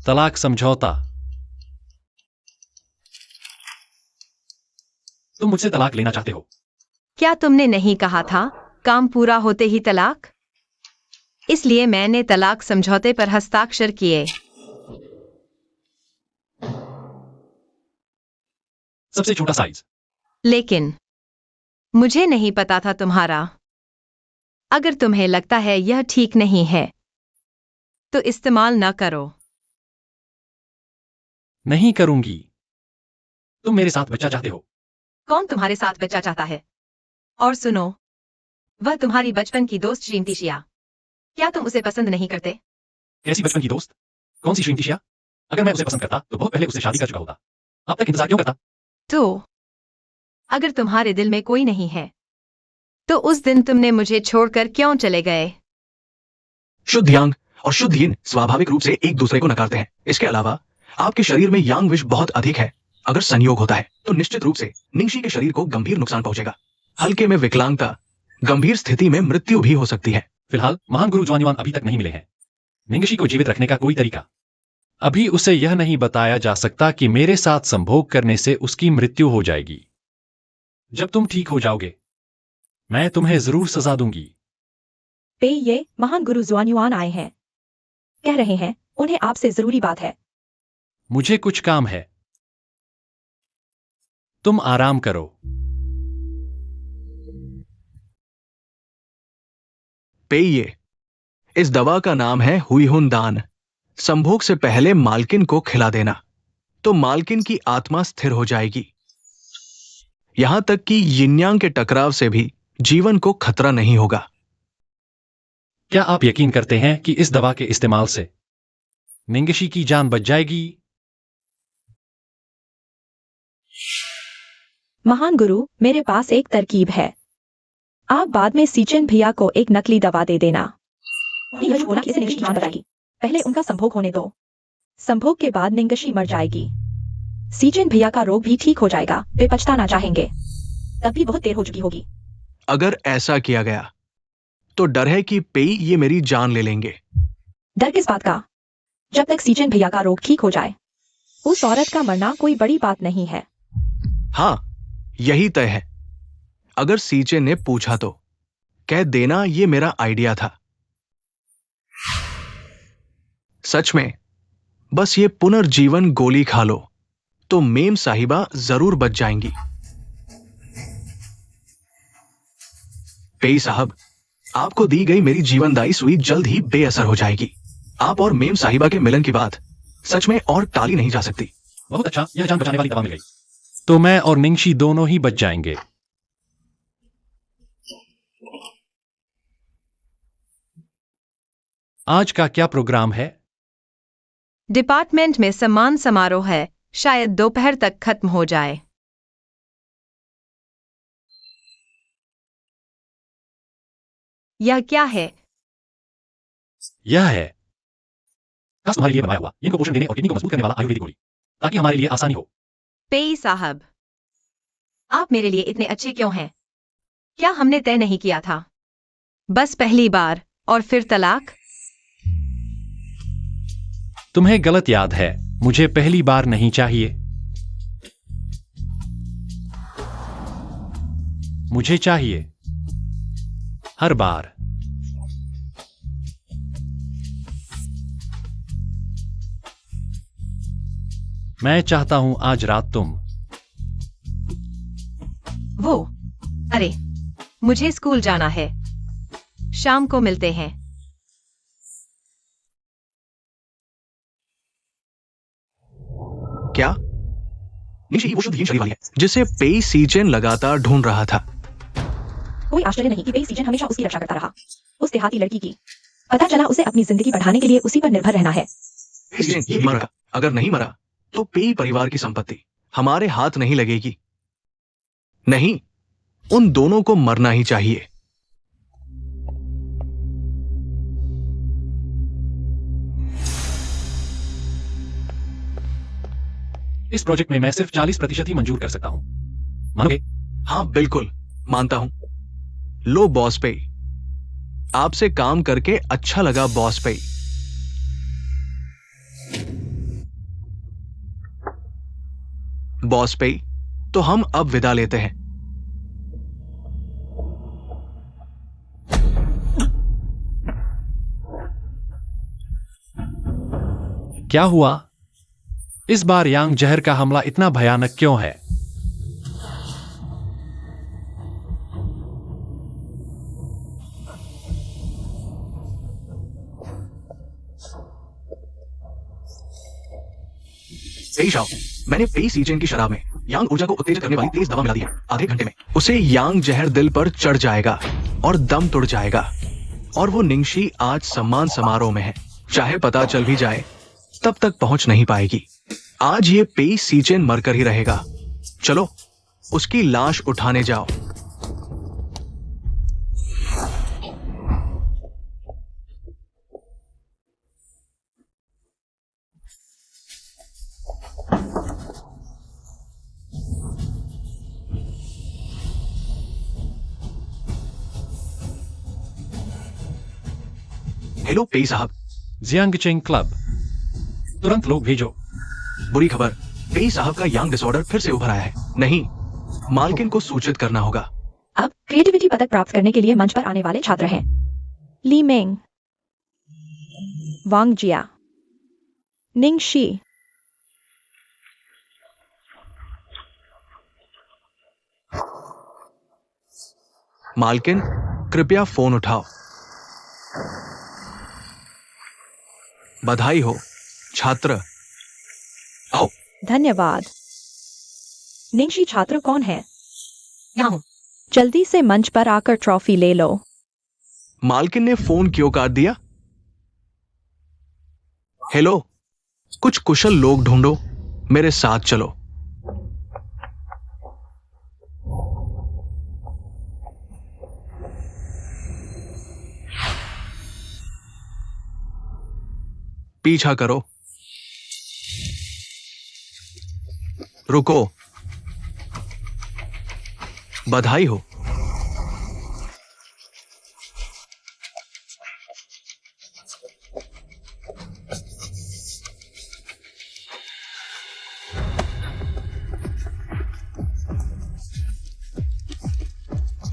तलाक समझौता। तुम मुझसे तलाक लेना चाहते हो?
क्या तुमने नहीं कहा था काम पूरा होते ही तलाक? इसलिए मैंने तलाक समझौते पर हस्ताक्षर किए।
सबसे छोटा साइज।
लेकिन मुझे नहीं पता था तुम्हारा। अगर तुम्हें लगता है यह ठीक नहीं है तो इस्तेमाल न करो।
नहीं करूंगी। तुम मेरे साथ बच्चा चाहते हो?
कौन तुम्हारे साथ बच्चा चाहता है? और सुनो, वह तुम्हारी बचपन की दोस्त श्रीमती शिया। क्या तुम उसे पसंद नहीं करते?
कैसी बचपन की दोस्त? कौन सी श्रीमती शिया? अगर मैं उसे पसंद करता तो बहुत पहले उससे शादी कर चुका होता। अब तक इंतजार क्यों करता?
तो अगर तुम्हारे दिल में कोई नहीं है तो उस दिन तुमने मुझे छोड़कर क्यों चले गए?
शुद्ध यांग और शुद्ध यिन स्वाभाविक रूप से एक दूसरे को नकारते हैं। इसके अलावा आपके शरीर में यांग विष बहुत अधिक है। अगर संयोग होता है तो निश्चित रूप से निंगशी के शरीर को गंभीर नुकसान पहुंचेगा। हल्के में विकलांगता, गंभीर स्थिति में मृत्यु भी हो सकती है।
फिलहाल महान गुरु ज्वानिवान अभी तक नहीं मिले हैं। निंगशी को जीवित रखने का कोई तरीका? अभी उसे यह नहीं बताया जा सकता कि मेरे साथ संभोग करने से उसकी मृत्यु हो जाएगी। जब तुम ठीक हो जाओगे मैं तुम्हें जरूर सजा दूंगी।
पेई, ये महान गुरु जुआनयुआन आए हैं। कह रहे हैं उन्हें आपसे जरूरी बात है।
मुझे कुछ काम है। तुम आराम करो।
पेये, इस दवा का नाम है हुईहुन दान। संभोग से पहले मालकिन को खिला देना तो मालकिन की आत्मा स्थिर हो जाएगी। यहां तक कि यिन्यांग के टकराव से भी जीवन को खतरा नहीं होगा।
क्या आप यकीन करते हैं कि इस दवा के इस्तेमाल से निंगशी की जान बच जाएगी?
महान गुरु, मेरे पास एक तरकीब है। आप बाद में सीचेन भैया को एक नकली दवा दे देना। यह बोला कि इसे निंगशी की जान बचाएगी। पहले उनका संभोग होने दो। संभोग के बाद निंगशी मर जाएगी। सीचेन भैया का रोग भी ठीक हो जाएगा। वे पछताना चाहेंगे। तब भी बहुत देर हो चुकी होगी।
अगर ऐसा किया गया तो डर है कि पेई ये मेरी जान ले लेंगे।
डर किस बात का? जब तक सीचेन भैया का रोग ठीक हो जाए उस औरत का मरना कोई बड़ी बात नहीं है।
हाँ, यही तय है। अगर सीचेन ने पूछा तो कह देना ये मेरा आइडिया था। सच में बस ये पुनर्जीवन गोली खा लो तो मेम साहिबा जरूर बच जाएंगी। पेई साहब, आपको दी गई मेरी जीवनदायी सुई जल्द ही बेअसर हो जाएगी। आप और मेम साहिबा के मिलन की बात सच में और टाली नहीं जा सकती।
बहुत अच्छा, यह जान बचाने वाली दवा मिल गई तो मैं और निंगशी दोनों ही बच जाएंगे। आज का क्या प्रोग्राम है?
डिपार्टमेंट में सम्मान समारोह है। शायद दोपहर तक खत्म हो जाए। यह क्या है?
यह है खास तुम्हारे लिए बनाया हुआ इनको पोषण देने और किडनी को मजबूत करने वाला आयुर्वेदिक गोली, ताकि हमारे लिए आसानी हो।
पेई साहब, आप मेरे लिए इतने अच्छे क्यों हैं? क्या हमने तय नहीं किया था? बस पहली बार और फिर तलाक?
तुम्हें गलत याद है। मुझे पहली बार नहीं चाहिए। मुझे चाहिए हर बार। मैं चाहता हूं आज रात तुम।
वो, अरे, मुझे स्कूल जाना है। शाम को मिलते हैं।
क्या? निशी वो शुद्धहीन शरीर वाली है जिसे पेई सीजेन लगातार ढूंढ रहा था।
कोई आश्चर्य नहीं कि पेई सीजन हमेशा उसकी रक्षा करता रहा, उस देहाती लड़की की। पता चला उसे अपनी जिंदगी बढ़ाने के लिए उसी पर निर्भर रहना है।
पेई सीजेन ये मरा, अगर नहीं मरा तो पेई परिवार की संपत्ति हमारे हाथ नहीं लगेगी। नहीं, उन दोनों को मरना ही चाहिए।
इस प्रोजेक्ट में मैं सिर्फ 40% ही मंजूर कर सकता हूं। मानोगे?
हाँ बिल्कुल, मानता हूं। लो बॉस पेई, आपसे काम करके अच्छा लगा बॉस पेई। बॉस पेई, तो हम अब विदा लेते हैं।
क्या हुआ? इस बार यांग जहर का हमला इतना भयानक क्यों है?
पेई शाओ, मैंने पेई सीजेन की शराब में यांग ऊर्जा को उत्तेजित करने वाली तेज दवा मिला दी है। आधे घंटे में उसे यांग जहर दिल पर चढ़ जाएगा और दम तोड़ जाएगा। और वो निंगशी आज सम्मान समारोह में है। चाहे पता चल भी जाए तब तक पहुंच नहीं पाएगी। आज ये पेई सीजेन मरकर ही रहेगा। चलो उसकी लाश उठाने जाओ। हेलो पेई साहब।
जियांगचेंग क्लब, तुरंत लोग भेजो।
बुरी खबर, पेई साहब का यांग डिसऑर्डर फिर से उभर आया है। नहीं, मालकिन को सूचित करना होगा।
अब क्रिएटिविटी पदक प्राप्त करने के लिए मंच पर आने वाले छात्र हैं ली मेंग, वांग जिया, निंगशी।
मालकिन, कृपया फोन उठाओ। बधाई हो छात्र, आओ।
धन्यवाद। निंगशी छात्र कौन है?
यहाँ हूँ।
जल्दी से मंच पर आकर ट्रॉफी ले लो।
मालकिन ने फोन क्यों काट दिया? हेलो, कुछ कुशल लोग ढूंढो, मेरे साथ चलो। पीछा करो। रुको। बधाई हो।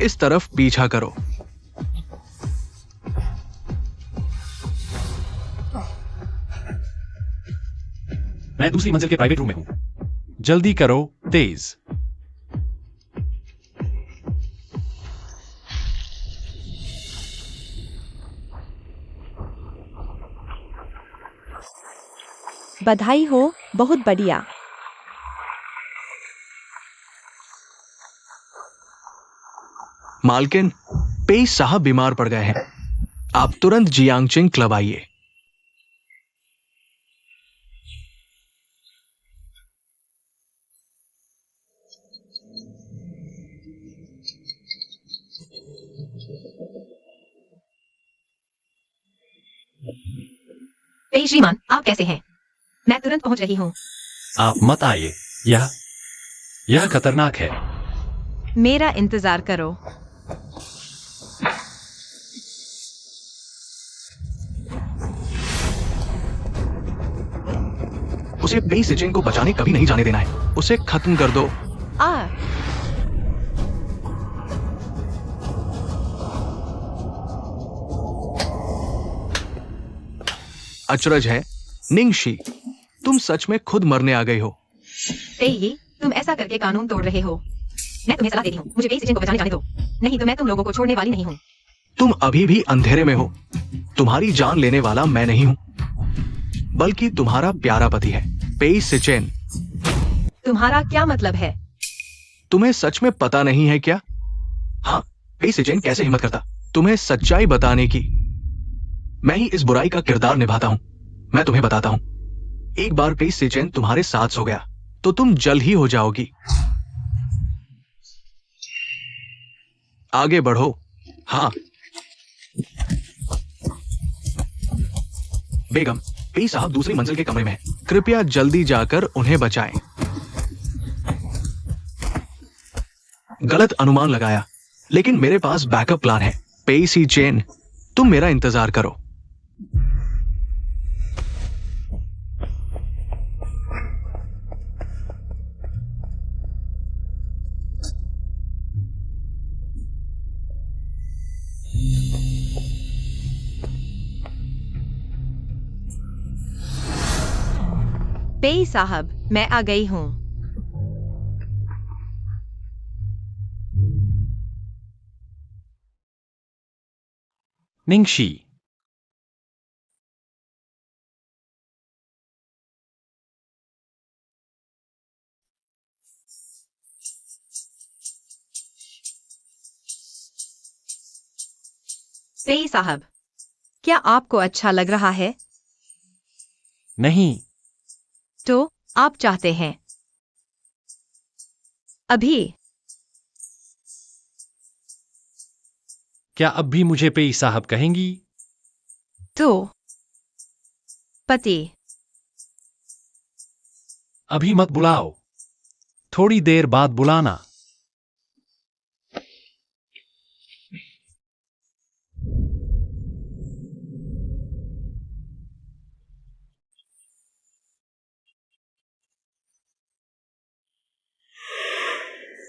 इस तरफ पीछा करो।
मैं दूसरी मंजिल के प्राइवेट रूम में हूं। जल्दी करो, तेज।
बधाई हो, बहुत बढ़िया।
मालकिन, पेई साहब बीमार पड़ गए हैं। आप तुरंत जियांगचिंग क्लब आइए।
पेई श्रीमान, आप कैसे हैं? मैं तुरंत पहुंच रही हूँ।
आप मत आइए, यह खतरनाक है।
मेरा इंतजार करो।
उसे पेई सीजेन को बचाने कभी नहीं जाने देना है। उसे खत्म कर दो। अचरज है। निंगशी, तुम सच में खुद मरने आ गई हो।
पेई, तुम ऐसा करके कानून तोड़ रहे हो। मैं तुम्हें सलाह देती हूँ, मुझे पेई सिचेन को बचाने जाने दो, नहीं तो मैं तुम लोगों को छोड़ने वाली नहीं हूँ।
तुम अभी भी अंधेरे में हो। तुम्हारी जान लेने वाला मैं नहीं हूं, बल्कि तुम्हारा प्यारा पति है, पेई सिचेन।
तुम्हारा क्या मतलब है?
तुम्हें सच में पता नहीं है क्या? हाँ, पेई सिचेन कैसे हिम्मत करता तुम्हें सच्चाई बताने की। मैं ही इस बुराई का किरदार निभाता हूं। मैं तुम्हें बताता हूं, एक बार पेई सिचेन तुम्हारे साथ सो गया तो तुम जल ही हो जाओगी। आगे बढ़ो। हाँ बेगम, पेई साहब दूसरी मंजिल के कमरे में हैं। कृपया जल्दी जाकर उन्हें बचाएं। गलत अनुमान लगाया, लेकिन मेरे पास बैकअप प्लान है। पेई सिचेन, तुम मेरा इंतजार करो।
पेई साहब, मैं आ गई हूँ।
निंगशी,
पेई साहब, क्या आपको अच्छा लग रहा है?
नहीं।
तो आप चाहते हैं अभी?
क्या अब भी मुझे पेई साहब कहेंगी?
तो पति,
अभी मत बुलाओ, थोड़ी देर बाद बुलाना।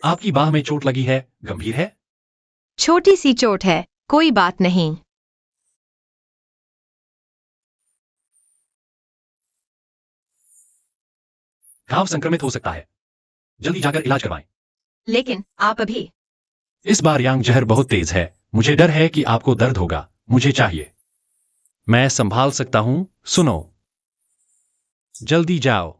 आपकी बाह में चोट लगी है, गंभीर है?
छोटी सी चोट है, कोई बात नहीं।
घाव संक्रमित हो सकता है, जल्दी जाकर इलाज करवाएं।
लेकिन आप अभी?
इस बार यांग जहर बहुत तेज है, मुझे डर है कि आपको दर्द होगा। मुझे चाहिए, मैं संभाल सकता हूं। सुनो, जल्दी जाओ।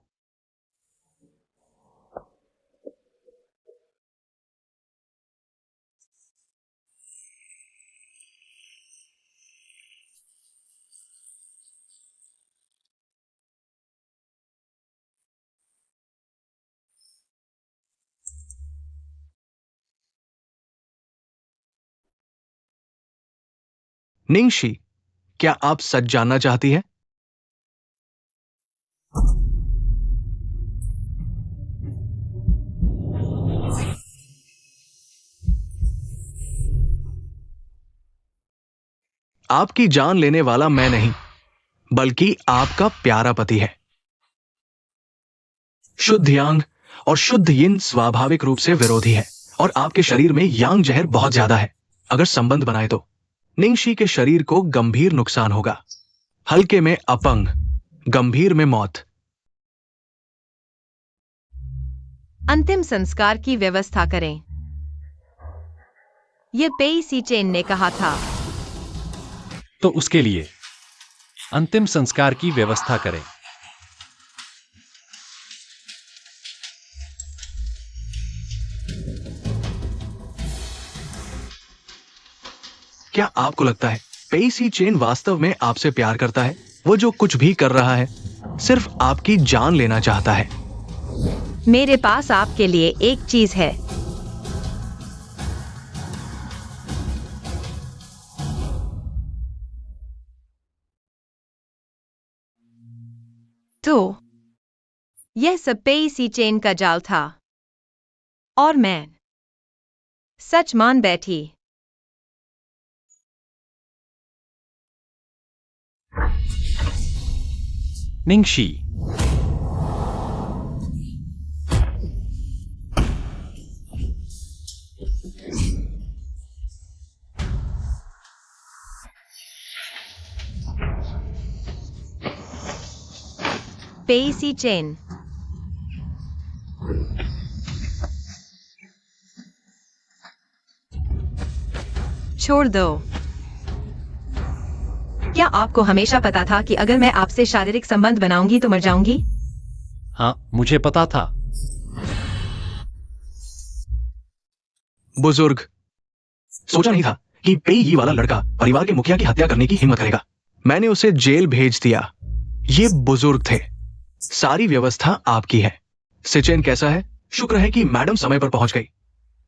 निंगशी, क्या आप सच जानना चाहती हैं? आपकी जान लेने वाला मैं नहीं, बल्कि आपका प्यारा पति है। शुद्ध यांग और शुद्ध यिन स्वाभाविक रूप से विरोधी है, और आपके शरीर में यांग जहर बहुत ज्यादा है। अगर संबंध बनाए तो निंगशी के शरीर को गंभीर नुकसान होगा, हल्के में अपंग, गंभीर में मौत।
अंतिम संस्कार की व्यवस्था करें, ये पेई सिचेन ने कहा था।
तो उसके लिए अंतिम संस्कार की व्यवस्था करें।
क्या आपको लगता है पेई सिचेन वास्तव में आपसे प्यार करता है? वो जो कुछ भी कर रहा है, सिर्फ आपकी जान लेना चाहता है।
मेरे पास आपके लिए एक चीज है। तो यह सब पेई सिचेन का जाल था, और मैं सच मान बैठी।
निंगशी,
पेई सी चेन। छोड़ दो। क्या आपको हमेशा पता था कि अगर मैं आपसे शारीरिक संबंध बनाऊंगी तो मर जाऊंगी?
हाँ, मुझे पता था।
बुजुर्ग, सोचा नहीं था कि पेई यी वाला लड़का परिवार के मुखिया की हत्या करने की हिम्मत करेगा। मैंने उसे जेल भेज दिया। ये बुजुर्ग थे। सारी व्यवस्था आपकी है। सिचेन कैसा है? शुक्र है कि मैडम समय पर पहुंच गई।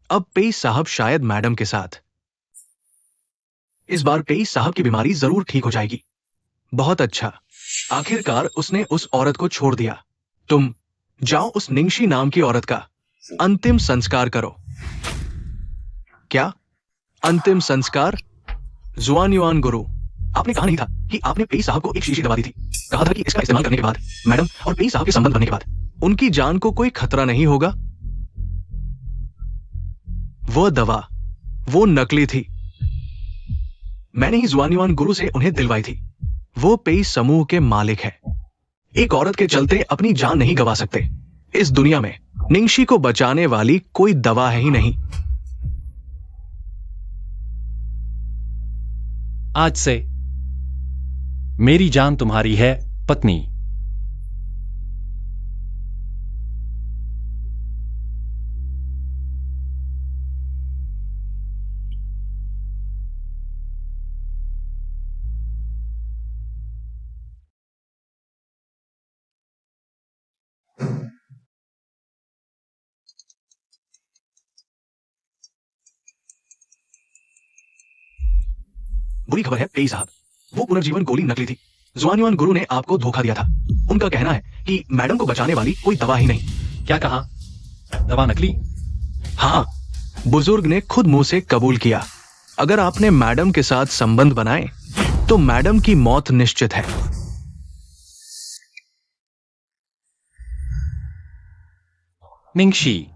अब पेई साहब शायद मैडम के साथ। इस बार पेई साहब की बीमारी जरूर ठीक हो जाएगी। बहुत अच्छा, आखिरकार उसने उस औरत को छोड़ दिया। तुम जाओ उस निंगशी नाम की औरत का अंतिम संस्कार करो। क्या अंतिम संस्कार? जुआन युआन गुरु, आपने कहा नहीं था कि आपने पेई साहब को एक शीशी दवा दी थी? कहा था कि इसका इस्तेमाल करने के बाद मैडम और पेई साहब के संबंध बनने के बाद उनकी जान को कोई खतरा नहीं होगा। वो दवा, वो नकली थी। मैंने ही जुआन युआन गुरु से उन्हें दिलवाई थी। वो पेई समूह के मालिक है। एक औरत के चलते अपनी जान नहीं गंवा सकते। इस दुनिया में निंगशी को बचाने वाली कोई दवा है ही नहीं।
आज से मेरी जान तुम्हारी है, पत्नी।
बुरी खबर है पेई साहब, वो पुनर्जीवन गोली नकली थी। जुआन युआन गुरु ने आपको धोखा दिया था। उनका कहना है कि मैडम को बचाने वाली कोई दवा ही नहीं।
क्या कहा? दवा नकली?
हाँ, बुजुर्ग ने खुद मुंह से कबूल किया। अगर आपने मैडम के साथ संबंध बनाए तो मैडम की मौत निश्चित है।
निंगशी,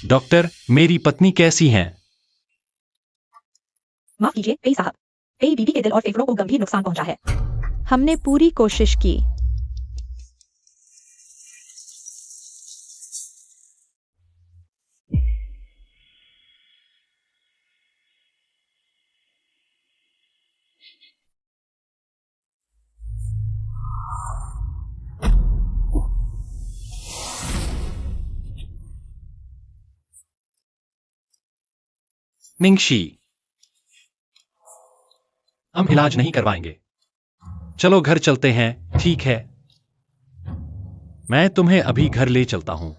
डॉक्टर, मेरी पत्नी कैसी हैं?
माफ कीजिए पेई साहब, पेई बीबी के दिल और फेफड़ों को गंभीर नुकसान पहुंचा है। हमने पूरी कोशिश की।
निंगशी, हम इलाज नहीं करवाएंगे। चलो घर चलते हैं, ठीक है? मैं तुम्हें अभी घर ले चलता हूं।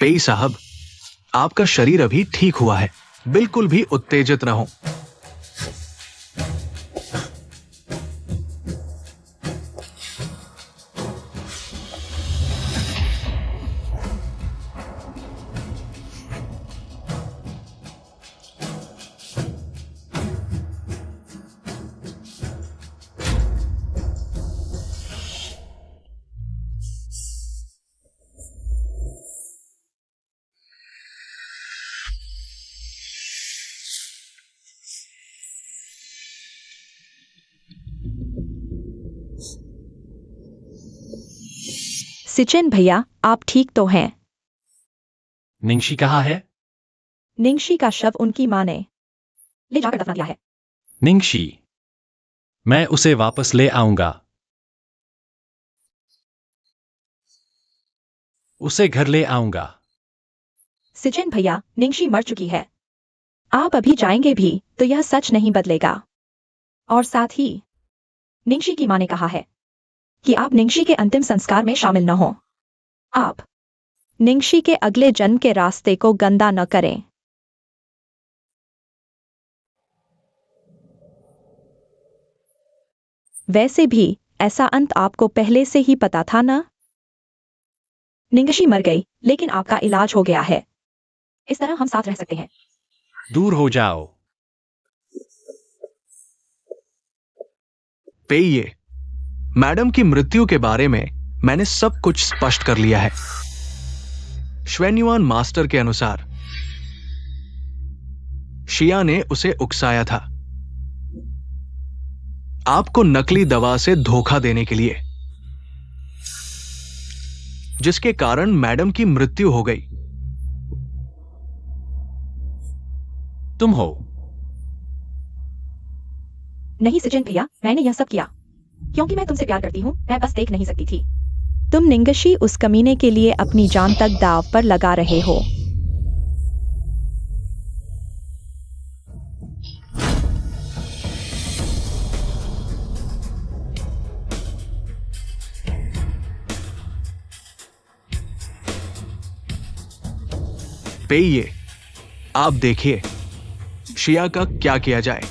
पेई साहब, आपका शरीर अभी ठीक हुआ है। बिल्कुल भी उत्तेजित न हो।
सिचेन भैया, आप ठीक तो हैं?
निंगशी कहाँ है?
निंगशी का शव उनकी मां ने ले जाकर दफना दिया है।
निंगशी, मैं उसे वापस ले आऊंगा। उसे घर ले आऊंगा।
सिचेन भैया, निंगशी मर चुकी है। आप अभी जाएंगे भी तो यह सच नहीं बदलेगा। और साथ ही निंगशी की मां ने कहा है कि आप निंगशी के अंतिम संस्कार में शामिल न हो। आप निंगशी के अगले जन्म के रास्ते को गंदा न करें। वैसे भी ऐसा अंत आपको पहले से ही पता था ना? निंगशी मर गई, लेकिन आपका इलाज हो गया है। इस तरह हम साथ रह सकते हैं।
दूर हो जाओ।
पेये, मैडम की मृत्यु के बारे में मैंने सब कुछ स्पष्ट कर लिया है। श्वेन्युआन मास्टर के अनुसार शिया ने उसे उकसाया था, आपको नकली दवा से धोखा देने के लिए, जिसके कारण मैडम की मृत्यु हो गई।
तुम हो।
नहीं सचिन भैया, मैंने यह सब किया क्योंकि मैं तुमसे प्यार करती हूँ। मैं बस देख नहीं सकती थी। तुम निंगशी उस कमीने के लिए अपनी जान तक दांव पर लगा रहे हो।
पेये, आप देखिए शिया का क्या किया जाए।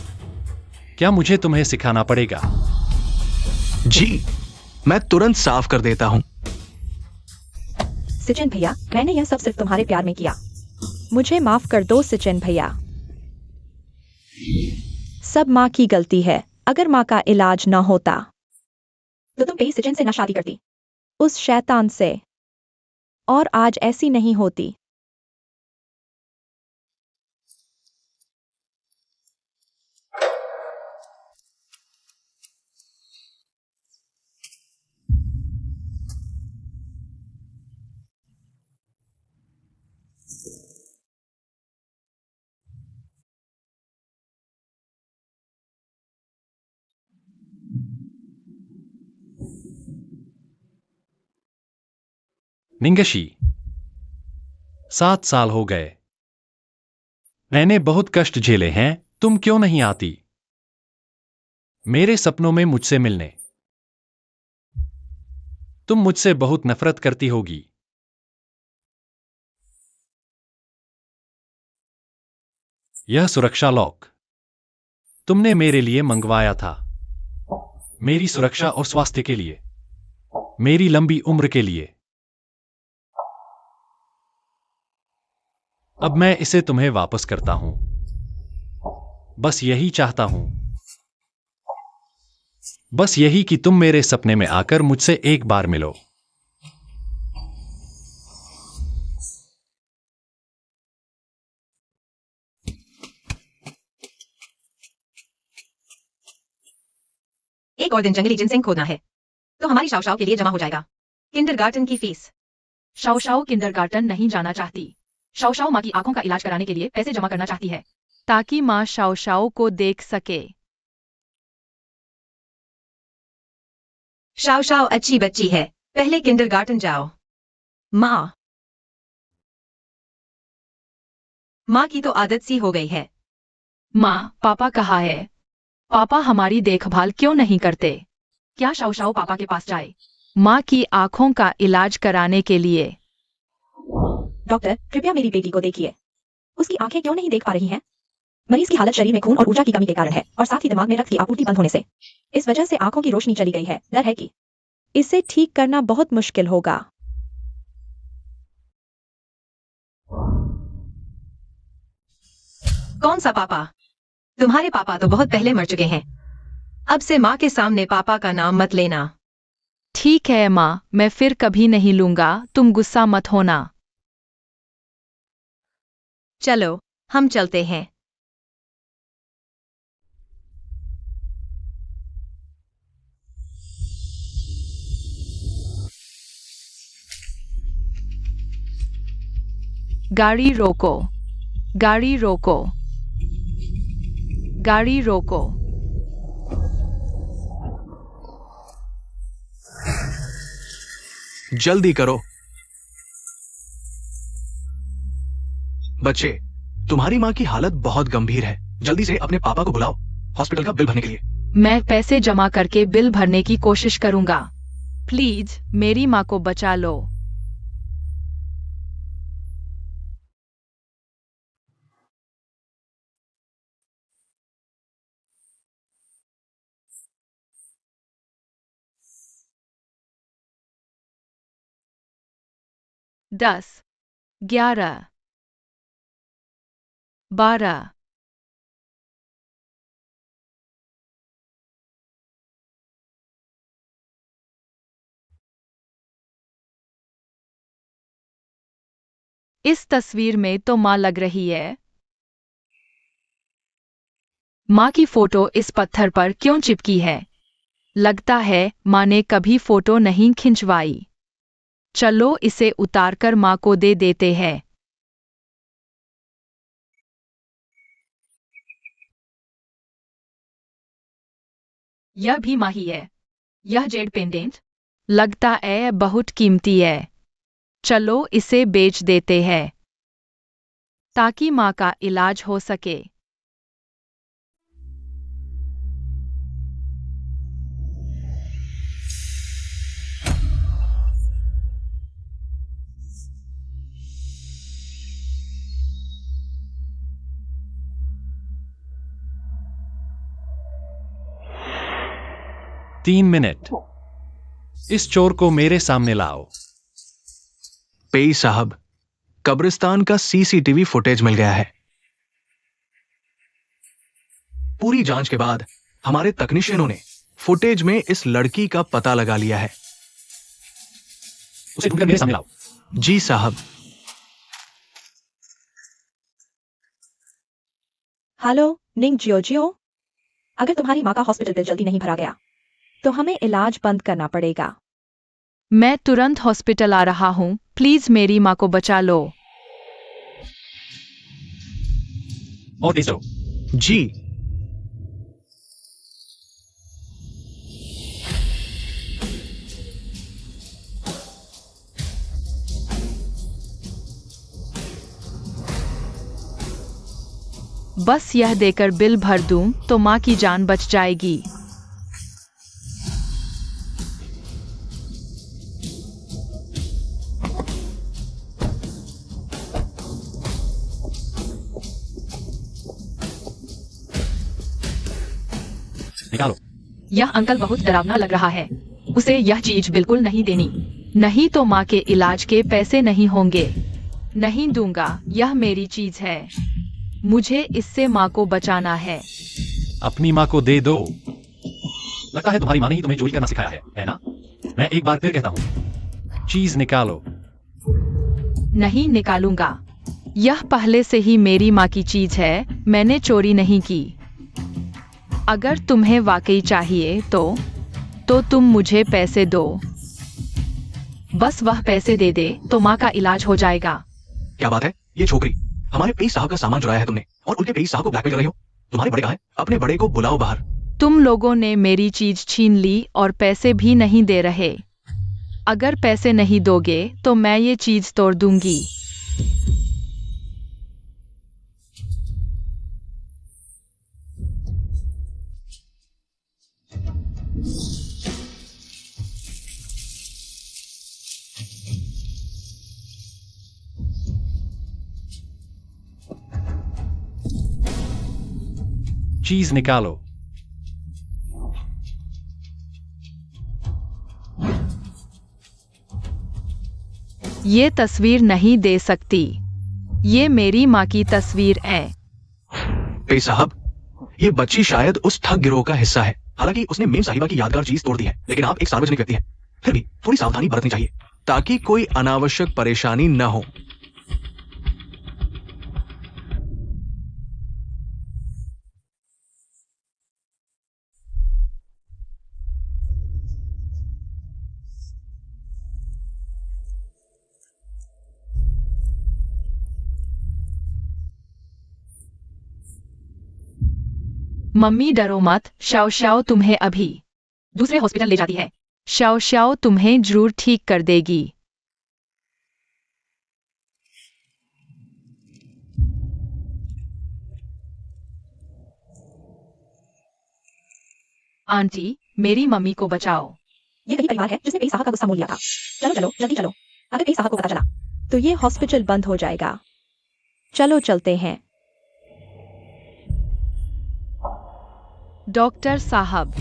क्या मुझे तुम्हें सिखाना पड़ेगा?
जी, मैं तुरंत साफ कर देता हूं।
सचिन भैया, मैंने यह सब सिर्फ तुम्हारे प्यार में किया। मुझे माफ कर दो सचिन भैया। सब माँ की गलती है। अगर माँ का इलाज न होता तो तुम पेई सचिन से न शादी करती, उस शैतान से, और आज ऐसी नहीं होती।
निंगशी, 7 साल हो गए। मैंने बहुत कष्ट झेले हैं। तुम क्यों नहीं आती मेरे सपनों में मुझसे मिलने? तुम मुझसे बहुत नफरत करती होगी। यह सुरक्षा लॉक तुमने मेरे लिए मंगवाया था, मेरी सुरक्षा और स्वास्थ्य के लिए, मेरी लंबी उम्र के लिए। अब मैं इसे तुम्हें वापस करता हूं। बस यही चाहता हूं, बस यही कि तुम मेरे सपने में आकर मुझसे एक बार मिलो।
एक और दिन जंगली जिनसेंग खोदना है तो हमारी शाओ के लिए जमा हो जाएगा। किंडरगार्टन की फीस।
शाओ किंडरगार्टन नहीं जाना चाहती।
शाओ माँ की आंखों का इलाज कराने के लिए पैसे जमा करना चाहती है।
ताकि माँ शाओ को देख सके।
शाओ अच्छी बच्ची है, पहले किंडरगार्टन जाओ। माँ की तो आदत सी हो गई है।
माँ, पापा कहाँ है? पापा हमारी देखभाल क्यों नहीं करते?
क्या शाओ पापा के पास जाए?
माँ की आंखों का इलाज कराने के लिए।
डॉक्टर, कृपया मेरी बेटी को देखिए। उसकी आंखें क्यों नहीं देख पा रही हैं? मरीज की हालत शरीर में खून और ऊर्जा की कमी के कारण है, और साथ ही दिमाग में रक्त की आपूर्ति बंद होने से। इस वजह से आंखों की रोशनी चली गई है। डर है कि इसे ठीक करना बहुत मुश्किल होगा।
कौन सा पापा? तुम्हारे पापा तो बहुत पहले मर चुके हैं। अब से माँ के सामने पापा का नाम मत लेना।
ठीक है माँ, मैं फिर कभी नहीं लूंगा। तुम गुस्सा मत होना।
चलो, हम चलते हैं।
गाड़ी रोको, गाड़ी रोको, गाड़ी रोको।
जल्दी करो बच्चे, तुम्हारी माँ की हालत बहुत गंभीर है। जल्दी से अपने पापा को बुलाओ हॉस्पिटल का बिल भरने के लिए।
मैं पैसे जमा करके बिल भरने की कोशिश करूंगा। प्लीज मेरी माँ को बचा लो। 10, 11, 12, इस तस्वीर में तो माँ लग रही है। माँ की फोटो इस पत्थर पर क्यों चिपकी है? लगता है माँ ने कभी फोटो नहीं खिंचवाई। चलो इसे उतारकर माँ को दे देते हैं। यह भी माँ ही है। यह जेड पेंडेंट लगता है बहुत कीमती है। चलो इसे बेच देते हैं ताकि माँ का इलाज हो सके।
तीन मिनट। इस चोर को मेरे सामने लाओ।
पेई साहब, कब्रिस्तान का सीसीटीवी फुटेज मिल गया है। पूरी जांच के बाद हमारे तकनीशियनों ने फुटेज में इस लड़की का पता लगा लिया है।
उसे ढूंढकर मेरे सामने लाओ।
जी साहब।
हेलो निंग जियोजियो, अगर तुम्हारी माँ का हॉस्पिटल बिल जल्दी नहीं भरा गया तो हमें इलाज बंद करना पड़ेगा।
मैं तुरंत हॉस्पिटल आ रहा हूँ। प्लीज मेरी माँ को बचा लो।
और तेज रहो।
जी।
बस यह देकर बिल भर दूं तो माँ की जान बच जाएगी।
निकालो।
यह अंकल बहुत डरावना लग रहा है। उसे यह चीज बिल्कुल नहीं देनी, नहीं तो माँ के इलाज के पैसे नहीं होंगे। नहीं दूंगा, यह मेरी चीज है। मुझे इससे माँ को बचाना है।
अपनी माँ को दे दो। लगता है तुम्हारी माँ ने ही तुम्हें चोरी करना सिखाया है ना? मैं एक बार फिर कहता हूँ, चीज निकालो।
नहीं निकालूंगा। यह पहले से ही मेरी माँ की चीज है, मैंने चोरी नहीं की। अगर तुम्हें वाकई चाहिए तो तुम मुझे पैसे दो। बस वह पैसे दे दे तो माँ का इलाज हो जाएगा।
क्या बात है, ये छोकरी हमारे पेई साहब का सामान चुराया है तुमने, और उनके पेई साहब को ब्लैकमेल कर रही हो। तुम्हारे बड़े कहाँ हैं? अपने बड़े को बुलाओ बाहर।
तुम लोगों ने मेरी चीज छीन ली और पैसे भी नहीं दे रहे। अगर पैसे नहीं दोगे तो मैं ये चीज तोड़ दूंगी।
चीज निकालो।
ये तस्वीर नहीं दे सकती। ये मेरी माँ की तस्वीर है।
पेई साहब, ये बच्ची शायद उस ठग गिरोह का हिस्सा है। हालांकि उसने मेम साहिबा की यादगार चीज तोड़ दी है, लेकिन आप एक सार्वजनिक व्यक्ति हैं, फिर भी थोड़ी सावधानी बरतनी चाहिए ताकि कोई अनावश्यक परेशानी न हो।
मम्मी डरो मत, शाओ शाओ तुम्हें अभी दूसरे हॉस्पिटल ले जाती है। शाओ शाओ तुम्हें जरूर ठीक कर देगी। आंटी, मेरी मम्मी को बचाओ।
ये वही परिवार है जिसने पेई साहब का गुस्सा मोल लिया था। चलो चलो जल्दी चलो, अगर पेई साहब को पता चला तो ये हॉस्पिटल बंद हो जाएगा। चलो चलते हैं।
डॉक्टर साहब,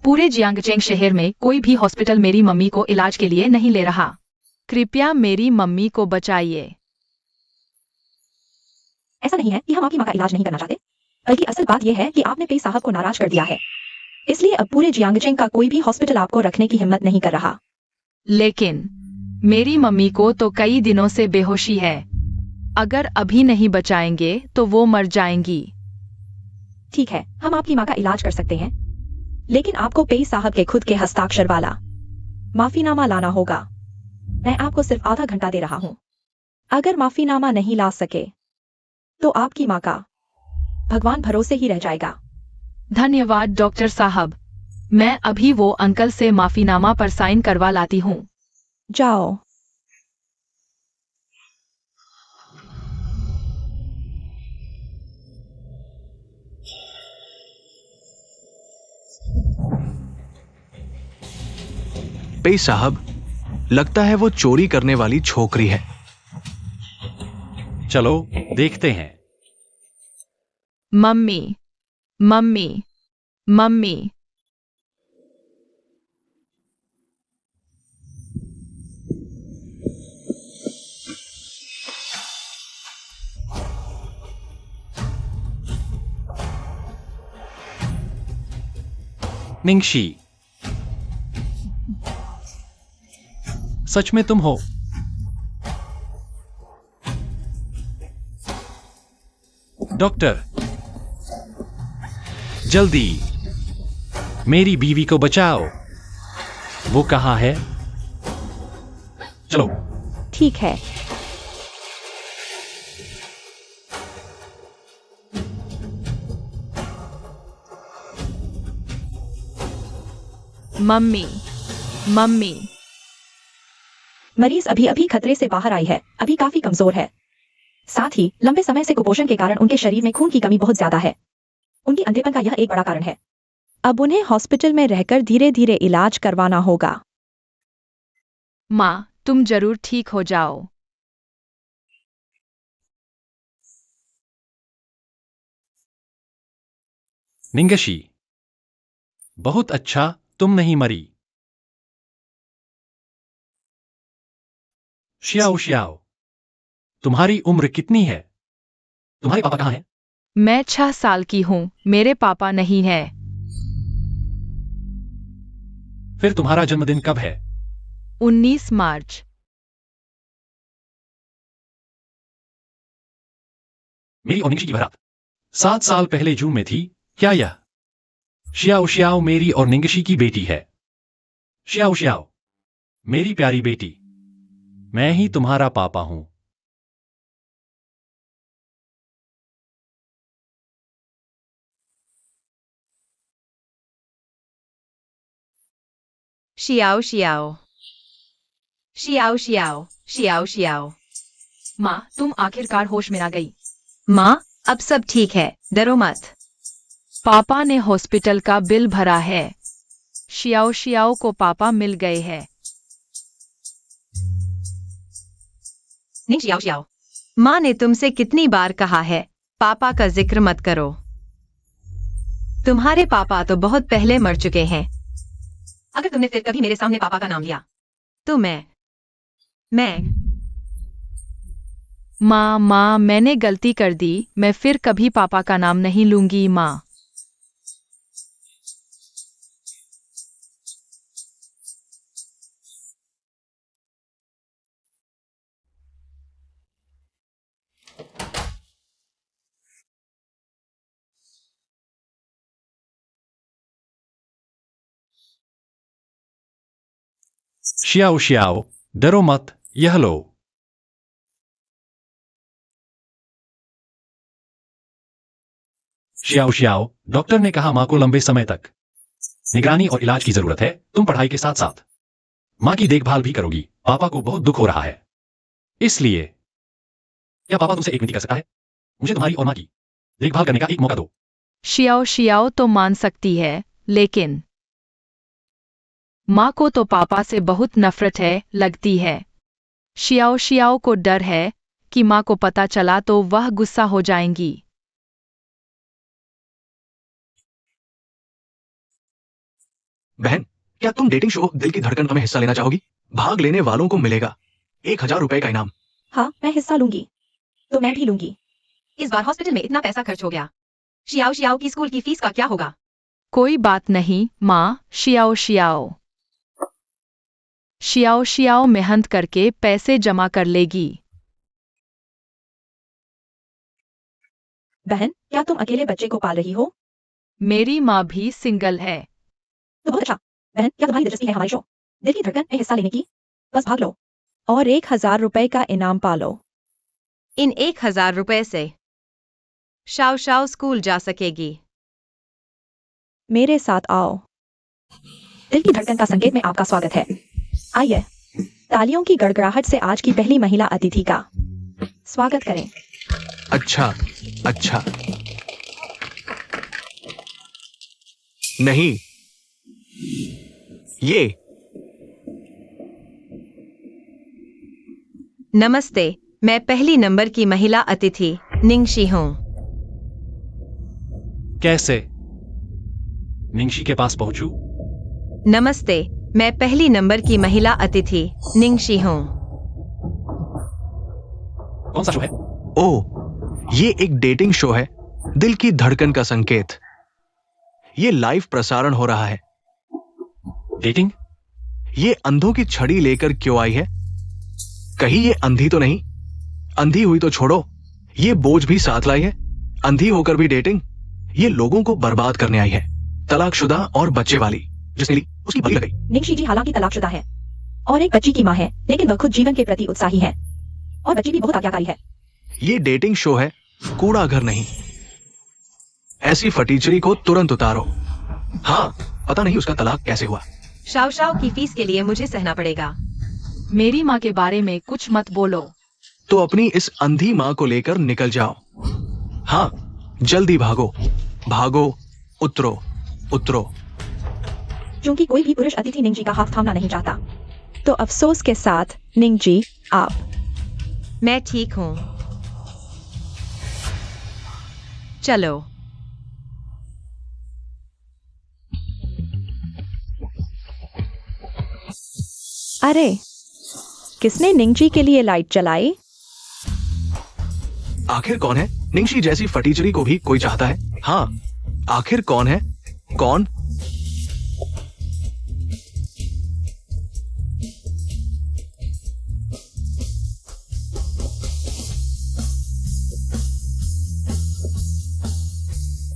पूरे जियांगचेंग शहर में कोई भी हॉस्पिटल मेरी मम्मी को इलाज के लिए नहीं ले रहा। कृपया मेरी मम्मी को बचाइए।
ऐसा नहीं है कि हम आपकी माँ का इलाज नहीं करना चाहते, बल्कि असल बात यह है कि आपने पेई साहब को नाराज कर दिया है। इसलिए अब पूरे जियांगचेंग का कोई भी हॉस्पिटल आपको रखने की हिम्मत नहीं कर रहा।
लेकिन मेरी मम्मी को तो कई दिनों से बेहोशी है। अगर अभी नहीं बचाएंगे तो वो मर जाएंगी।
ठीक है, हम आपकी माँ का इलाज कर सकते हैं, लेकिन आपको पेई साहब के खुद के हस्ताक्षर वाला माफीनामा लाना होगा। मैं आपको सिर्फ आधा घंटा दे रहा हूँ। अगर माफीनामा नहीं ला सके तो आपकी माँ का भगवान भरोसे ही रह जाएगा।
धन्यवाद डॉक्टर साहब। मैं अभी वो अंकल से माफीनामा पर साइन करवा लाती हूँ।
जाओ।
पेई साहब, लगता है वो चोरी करने वाली छोकरी है।
चलो देखते हैं।
Mummy, mummy, mummy.
निंगशी, सच में तुम हो? डॉक्टर, जल्दी मेरी बीवी को बचाओ। वो कहाँ है? चलो।
ठीक है।
Mummy, mummy.
मरीज अभी अभी खतरे से बाहर आई है, अभी काफी कमजोर है। साथ ही लंबे समय से कुपोषण के कारण उनके शरीर में खून की कमी बहुत ज्यादा है। उनकी अंधेपन का यह एक बड़ा कारण है। अब उन्हें हॉस्पिटल में रहकर धीरे धीरे इलाज करवाना होगा।
माँ, तुम जरूर ठीक हो जाओ।
निंगशी, बहुत अच्छा, तुम नहीं मरी। श्याओ श्याओ, तुम्हारी उम्र कितनी है? तुम्हारे पापा कहाँ हैं?
मैं 6 साल की हूँ, मेरे पापा नहीं है।
फिर तुम्हारा जन्मदिन कब है?
19 मार्च।
मेरी और निंगशी की बारात 7 साल पहले जून में थी। क्या यह? श्याओ श्याओ मेरी और निंगशी की बेटी है। श्याओ श्याओ, मेरी प्यारी बेटी, मैं ही तुम्हारा पापा हूं।
Xiao Xiao, Xiao Xiao, Xiao Xiao.
माँ, तुम आखिरकार होश में आ गई।
माँ, अब सब ठीक है, डरो मत।
पापा ने हॉस्पिटल का बिल भरा है। शियाओ शियाओ को पापा मिल गए हैं।
नहीं शियाओ शियाओ, माँ ने तुमसे कितनी बार कहा है, पापा का जिक्र मत करो। तुम्हारे पापा तो बहुत पहले मर चुके हैं। अगर तुमने फिर कभी मेरे सामने पापा का नाम लिया तो मैं
माँ, मैंने गलती कर दी। मैं फिर कभी पापा का नाम नहीं लूंगी माँ।
श्याओ श्याओ, डरो मत, यह लो। श्याओ श्याओ, डॉक्टर ने कहा मां को लंबे समय तक निगरानी और इलाज की जरूरत है। तुम पढ़ाई के साथ साथ मां की देखभाल भी करोगी। पापा को बहुत दुख हो रहा है, इसलिए क्या पापा तुमसे एक विनती कर सकता है? मुझे तुम्हारी और मां की देखभाल करने का एक मौका दो।
शियाओ शियाओ तो मान सकती है, लेकिन माँ को तो पापा से बहुत नफरत है लगती है। शियाओ शियाओ को डर है कि माँ को पता चला तो वह गुस्सा हो जाएंगी।
बहन, क्या तुम डेटिंग शो दिल की धड़कन का में हिस्सा लेना चाहोगी? भाग लेने वालों को मिलेगा 1,000 रुपए का इनाम।
हाँ, मैं हिस्सा लूंगी। तो मैं भी लूंगी।
इस बार हॉस्पिटल में इतना पैसा खर्च हो गया। शियाओ शियाओ की स्कूल की फीस का क्या होगा?
कोई बात नहीं माँ। शियाओ शियाओ शियाओ शियाओ मेहनत करके पैसे जमा कर लेगी।
बहन, क्या तुम अकेले बच्चे को पाल रही हो?
मेरी माँ भी सिंगल है।
तो बहुत अच्छा। बहन, क्या तुम्हारी दिलचस्पी है हमारे शो दिल की धड़कन में हिस्सा लेने की? बस भाग लो और 1,000 रुपए का इनाम पालो।
इन 1,000 रुपए से शाओ शाओ स्कूल जा सकेगी।
मेरे साथ आओ। दिल की धड़कन का संकेत में आपका स्वागत है। आइए, तालियों की गड़गड़ाहट से आज की पहली महिला अतिथि का स्वागत करें।
अच्छा, अच्छा। नहीं, ये
नमस्ते, मैं पहली नंबर की महिला अतिथि निंगशी हूँ।
कैसे निंगशी के पास पहुंचूं?
नमस्ते, मैं पहली नंबर की महिला अतिथि निंगशी हूँ।
कौन सा शो है?
ओ, ये एक डेटिंग शो है, दिल की धड़कन का संकेत। ये लाइव प्रसारण हो रहा है।
डेटिंग?
ये अंधों की छड़ी लेकर क्यों आई है? कहीं ये अंधी तो नहीं? अंधी हुई तो छोड़ो, ये बोझ भी साथ लाई है। अंधी होकर भी डेटिंग? ये लोगों को बर्बाद करने आई है। तलाकशुदा और बच्चे वाली, जिसने ली उसकी बलि लग गई।
निंगशी जी हालांकि तलाकशुदा है और एक बच्ची की माँ है, लेकिन वह खुद जीवन के प्रति उत्साही है और बच्ची भी बहुत आज्ञाकारी है।
ये डेटिंग शो है, कूड़ा घर नहीं। ऐसी फटीचरी को तुरंत उतारो। हाँ, पता नहीं उसका तलाक कैसे हुआ।
शाओ शाओ की फीस के लिए मुझे सहना पड़ेगा।
मेरी माँ के बारे में कुछ मत बोलो।
तो अपनी इस अंधी माँ को लेकर निकल जाओ। हाँ, जल्दी भागो, भागो, उतरो, उतरो।
क्योंकि कोई भी पुरुष अतिथि निंगजी का हाथ थामना नहीं चाहता, तो अफसोस के साथ निंगजी, आप।
मैं ठीक हूँ। चलो।
अरे, किसने निंगजी के लिए लाइट जलाई?
आखिर कौन है? निंगशी जैसी फटीचरी को भी कोई चाहता है। हाँ, आखिर कौन है? कौन?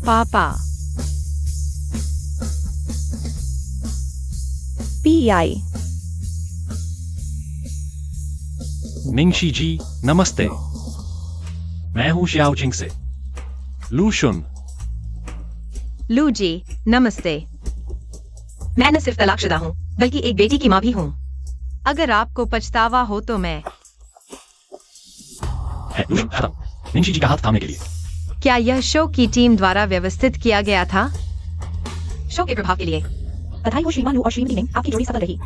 पापा।
पीआई।
निंगशी जी, नमस्ते। मैं हूं शियाओ चिंग से। लू शुन।
लू जी, नमस्ते। मैं न सिर्फ तलाकशुदा हूँ, बल्कि एक बेटी की माँ भी हूँ। अगर आपको पछतावा हो तो मैं।
लू शुन, खत्म। निंगशी जी का हाथ थामने के लिए।
क्या यह शो की टीम द्वारा व्यवस्थित किया गया था? शो के प्रभाव के लिए।
बधाई हो श्रीमान लू और श्रीमती निंग, आपकी जोड़ी सफल रही।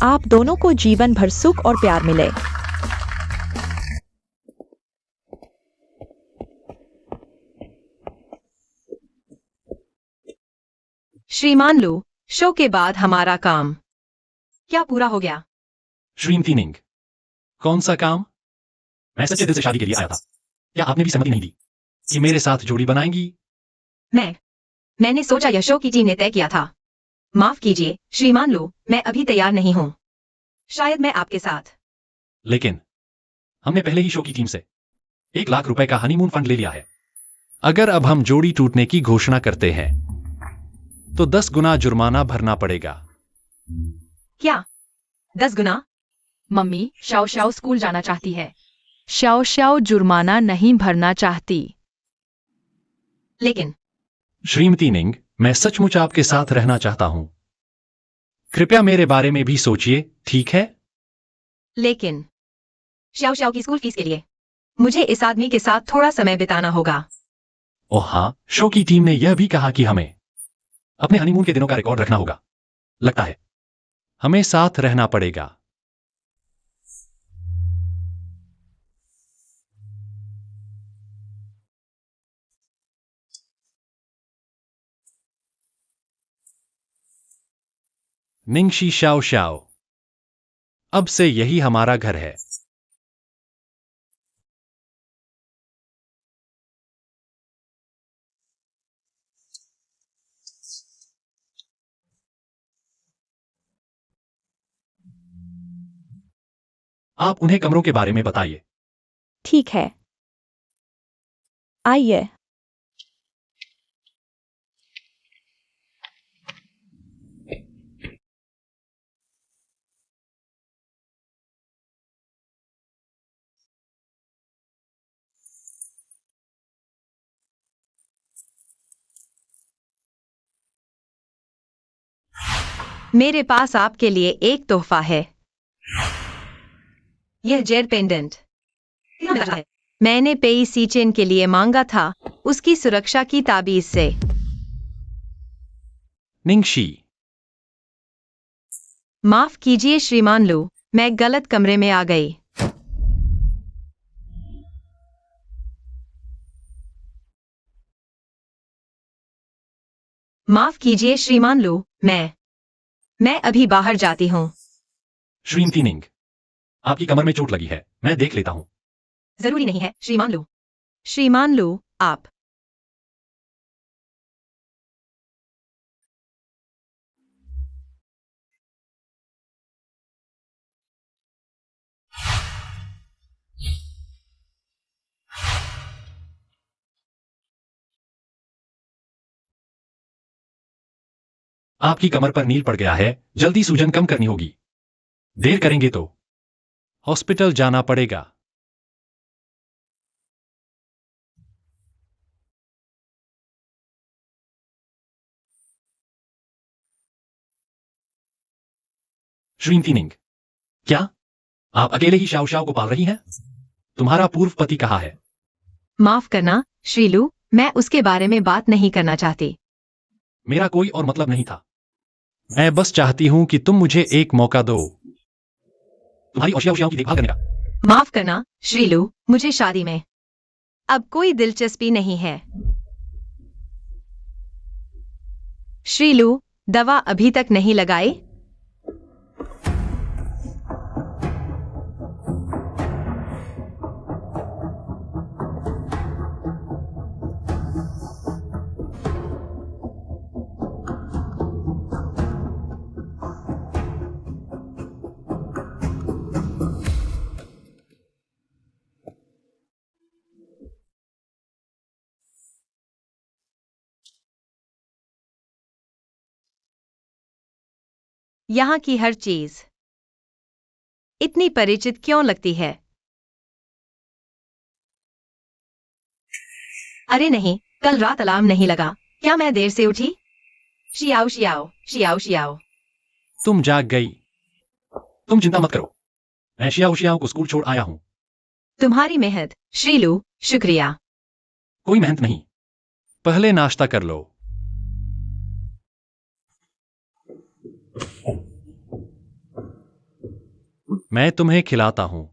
आप दोनों को जीवन भर सुख और प्यार मिले।
श्रीमान लू, शो के बाद हमारा काम क्या पूरा हो गया?
श्रीमती निंग, कौन सा काम? मैं सच्चे दिल से शादी के लिए आया था। क्या आपने भी सहमति नहीं दी कि मेरे साथ जोड़ी बनाएंगी?
मैंने सोचा यह शो की टीम ने तय किया था। माफ कीजिए श्रीमान लू, मैं अभी तैयार नहीं हूँ। शायद मैं आपके साथ।
लेकिन हमने पहले ही शो की टीम से 1,00,000 रुपए का हनीमून फंड ले लिया है। अगर अब हम जोड़ी टूटने की घोषणा करते हैं तो 10 गुना जुर्माना भरना पड़ेगा।
क्या 10 गुना?
मम्मी, शाओ शाओ स्कूल जाना चाहती है। शाओ शाओ जुर्माना नहीं भरना चाहती।
लेकिन
श्रीमती निंग, मैं सचमुच आपके साथ रहना चाहता हूं। कृपया मेरे बारे में भी सोचिए, ठीक है?
लेकिन शाओ शाओ की स्कूल फीस के लिए मुझे इस आदमी के साथ थोड़ा समय बिताना होगा।
ओह हाँ, शो की टीम ने यह भी कहा कि हमें अपने हनीमून के दिनों का रिकॉर्ड रखना होगा। लगता है हमें साथ रहना पड़ेगा। निंगशी शाओ शाओ। अब से यही हमारा घर है। आप उन्हें कमरों के बारे में बताइए।
ठीक है, आइए।
मेरे पास आपके लिए एक तोहफा है। यह जेड पेंडेंट मैंने पेई सीचेन के लिए मांगा था, उसकी सुरक्षा की ताबीज से।
निंगशी।
माफ कीजिए श्रीमान लू, मैं गलत कमरे में आ गई। माफ कीजिए श्रीमान लू, मैं अभी बाहर जाती हूँ।
श्रीमती निंग, आपकी कमर में चोट लगी है, मैं देख लेता हूं।
जरूरी नहीं है श्रीमान लू। श्रीमान लू, आप
आपकी कमर पर नील पड़ गया है, जल्दी सूजन कम करनी होगी। देर करेंगे तो हॉस्पिटल जाना पड़ेगा। श्रीमती निंग, क्या आप अकेले ही शाओ शाओ को पाल रही हैं? तुम्हारा पूर्व पति कहाँ है?
माफ करना श्रीलू, मैं उसके बारे में बात नहीं करना चाहती।
मेरा कोई और मतलब नहीं था। मैं बस चाहती हूं कि तुम मुझे एक मौका दो तुम्हारी औशियाओं की देखभाल करने का।
माफ करना श्रीलू, मुझे शादी में अब कोई दिलचस्पी नहीं है। श्रीलू, दवा अभी तक नहीं लगाई? यहाँ की हर चीज इतनी परिचित क्यों लगती है? अरे नहीं, कल रात अलार्म नहीं लगा, क्या मैं देर से उठी? Xiao Xiao Xiao Xiao.
तुम जाग गई। तुम चिंता मत करो, मैं शियाओ शियाओ को स्कूल छोड़ आया हूं।
तुम्हारी मेहनत श्रीलू, शुक्रिया।
कोई मेहनत नहीं, पहले नाश्ता कर लो। मैं तुम्हें खिलाता हूं।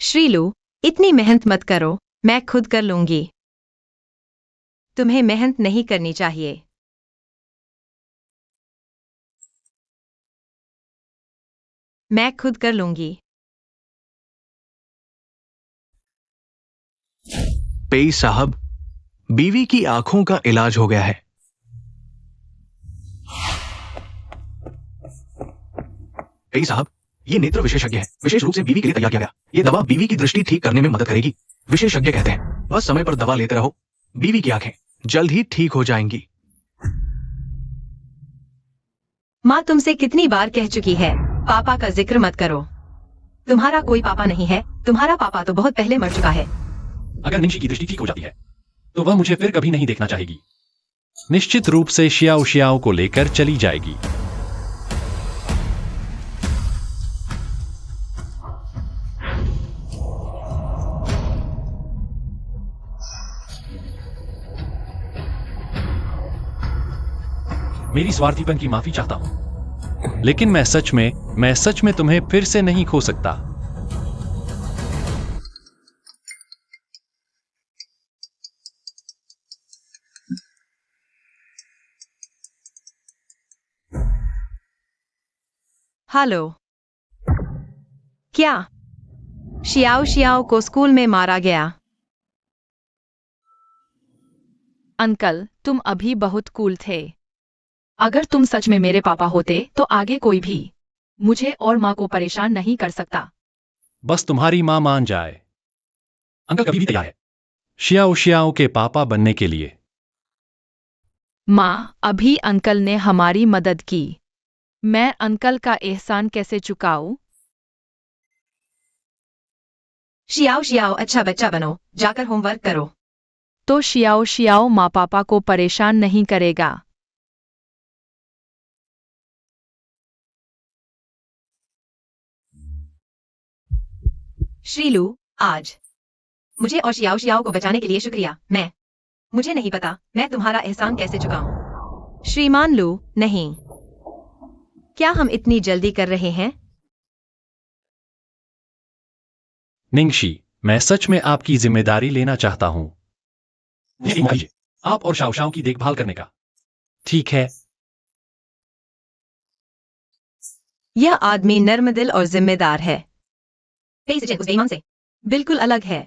श्रीलू, इतनी मेहनत मत करो, मैं खुद कर लूंगी। तुम्हें मेहनत नहीं करनी चाहिए। मैं खुद कर लूंगी।
पेई साहब, बीवी की आंखों का इलाज हो गया है। पेई साहब, ये नेत्र विशेषज्ञ है, विशेष रूप से बीवी के लिए तैयार किया गया। ये दवा बीवी की दृष्टि ठीक करने में मदद करेगी। विशेषज्ञ कहते हैं बस समय पर दवा लेते रहो, बीवी की आंखें जल्द ही ठीक हो जाएंगी।
माँ तुमसे कितनी बार कह चुकी है, पापा का जिक्र मत करो। तुम्हारा कोई पापा नहीं है, तुम्हारा पापा तो बहुत पहले मर चुका है।
अगर निंगशी की दृष्टि ठीक हो जाती है तो वह मुझे फिर कभी नहीं देखना चाहेगी। निश्चित रूप से शियाओ शियाओ को लेकर चली जाएगी। मेरी स्वार्थीपन की माफी चाहता हूं, लेकिन मैं सच में तुम्हें फिर से नहीं खो सकता।
हेलो। क्या शियाओ शियाओ को स्कूल में मारा गया?
अंकल, तुम अभी बहुत कूल थे। अगर तुम सच में मेरे पापा होते तो आगे कोई भी मुझे और माँ को परेशान नहीं कर सकता।
बस तुम्हारी माँ मान जाए। अंकल कभी भी तैयार है शियाओ शियाओ के पापा बनने के लिए।
माँ, अभी अंकल ने हमारी मदद की। मैं अंकल का एहसान कैसे चुकाऊं?
शियाओ शियाओ अच्छा बच्चा बनो, जाकर होमवर्क करो।
तो शियाओ शियाओ माँ पापा को परेशान नहीं करेगा।
श्रीलू, आज मुझे और शियाओ शियाओ को बचाने के लिए शुक्रिया। मुझे नहीं पता मैं तुम्हारा एहसान कैसे चुकाऊं। श्रीमान लू, नहीं। क्या हम इतनी जल्दी कर रहे हैं?
निंगशी, मैं सच में आपकी जिम्मेदारी लेना चाहता हूं। आप और शाओ शाओ की देखभाल करने का। ठीक है।
यह आदमी नर्मदिल और जिम्मेदार है। पेइसिचिन उस बेईमान से बिल्कुल अलग है।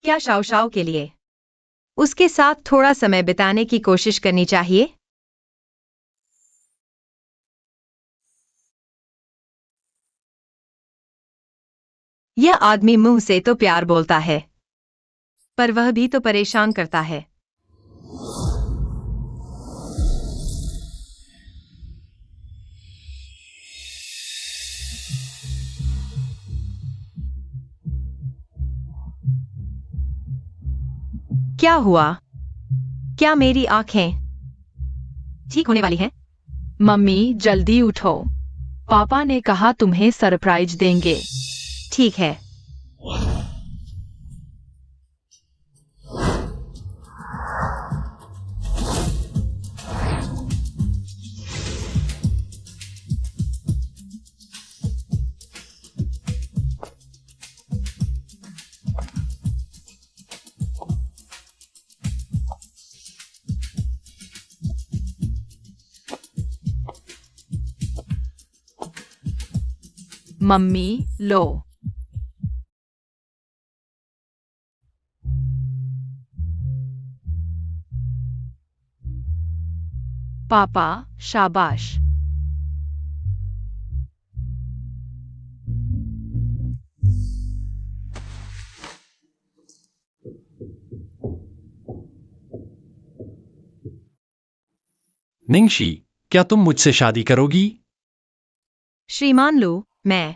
क्या शाओ शाओ के लिए उसके साथ थोड़ा समय बिताने की कोशिश करनी चाहिए? यह आदमी मुंह से तो प्यार बोलता है, पर वह भी तो परेशान करता है। क्या हुआ? क्या मेरी आंखें ठीक होने वाली हैं?
मम्मी, जल्दी उठो। पापा ने कहा तुम्हें सरप्राइज देंगे।
ठीक है।
मम्मी, लो। पापा, शाबाश।
निंगशी, क्या तुम मुझसे शादी करोगी?
श्रीमान लू, मैं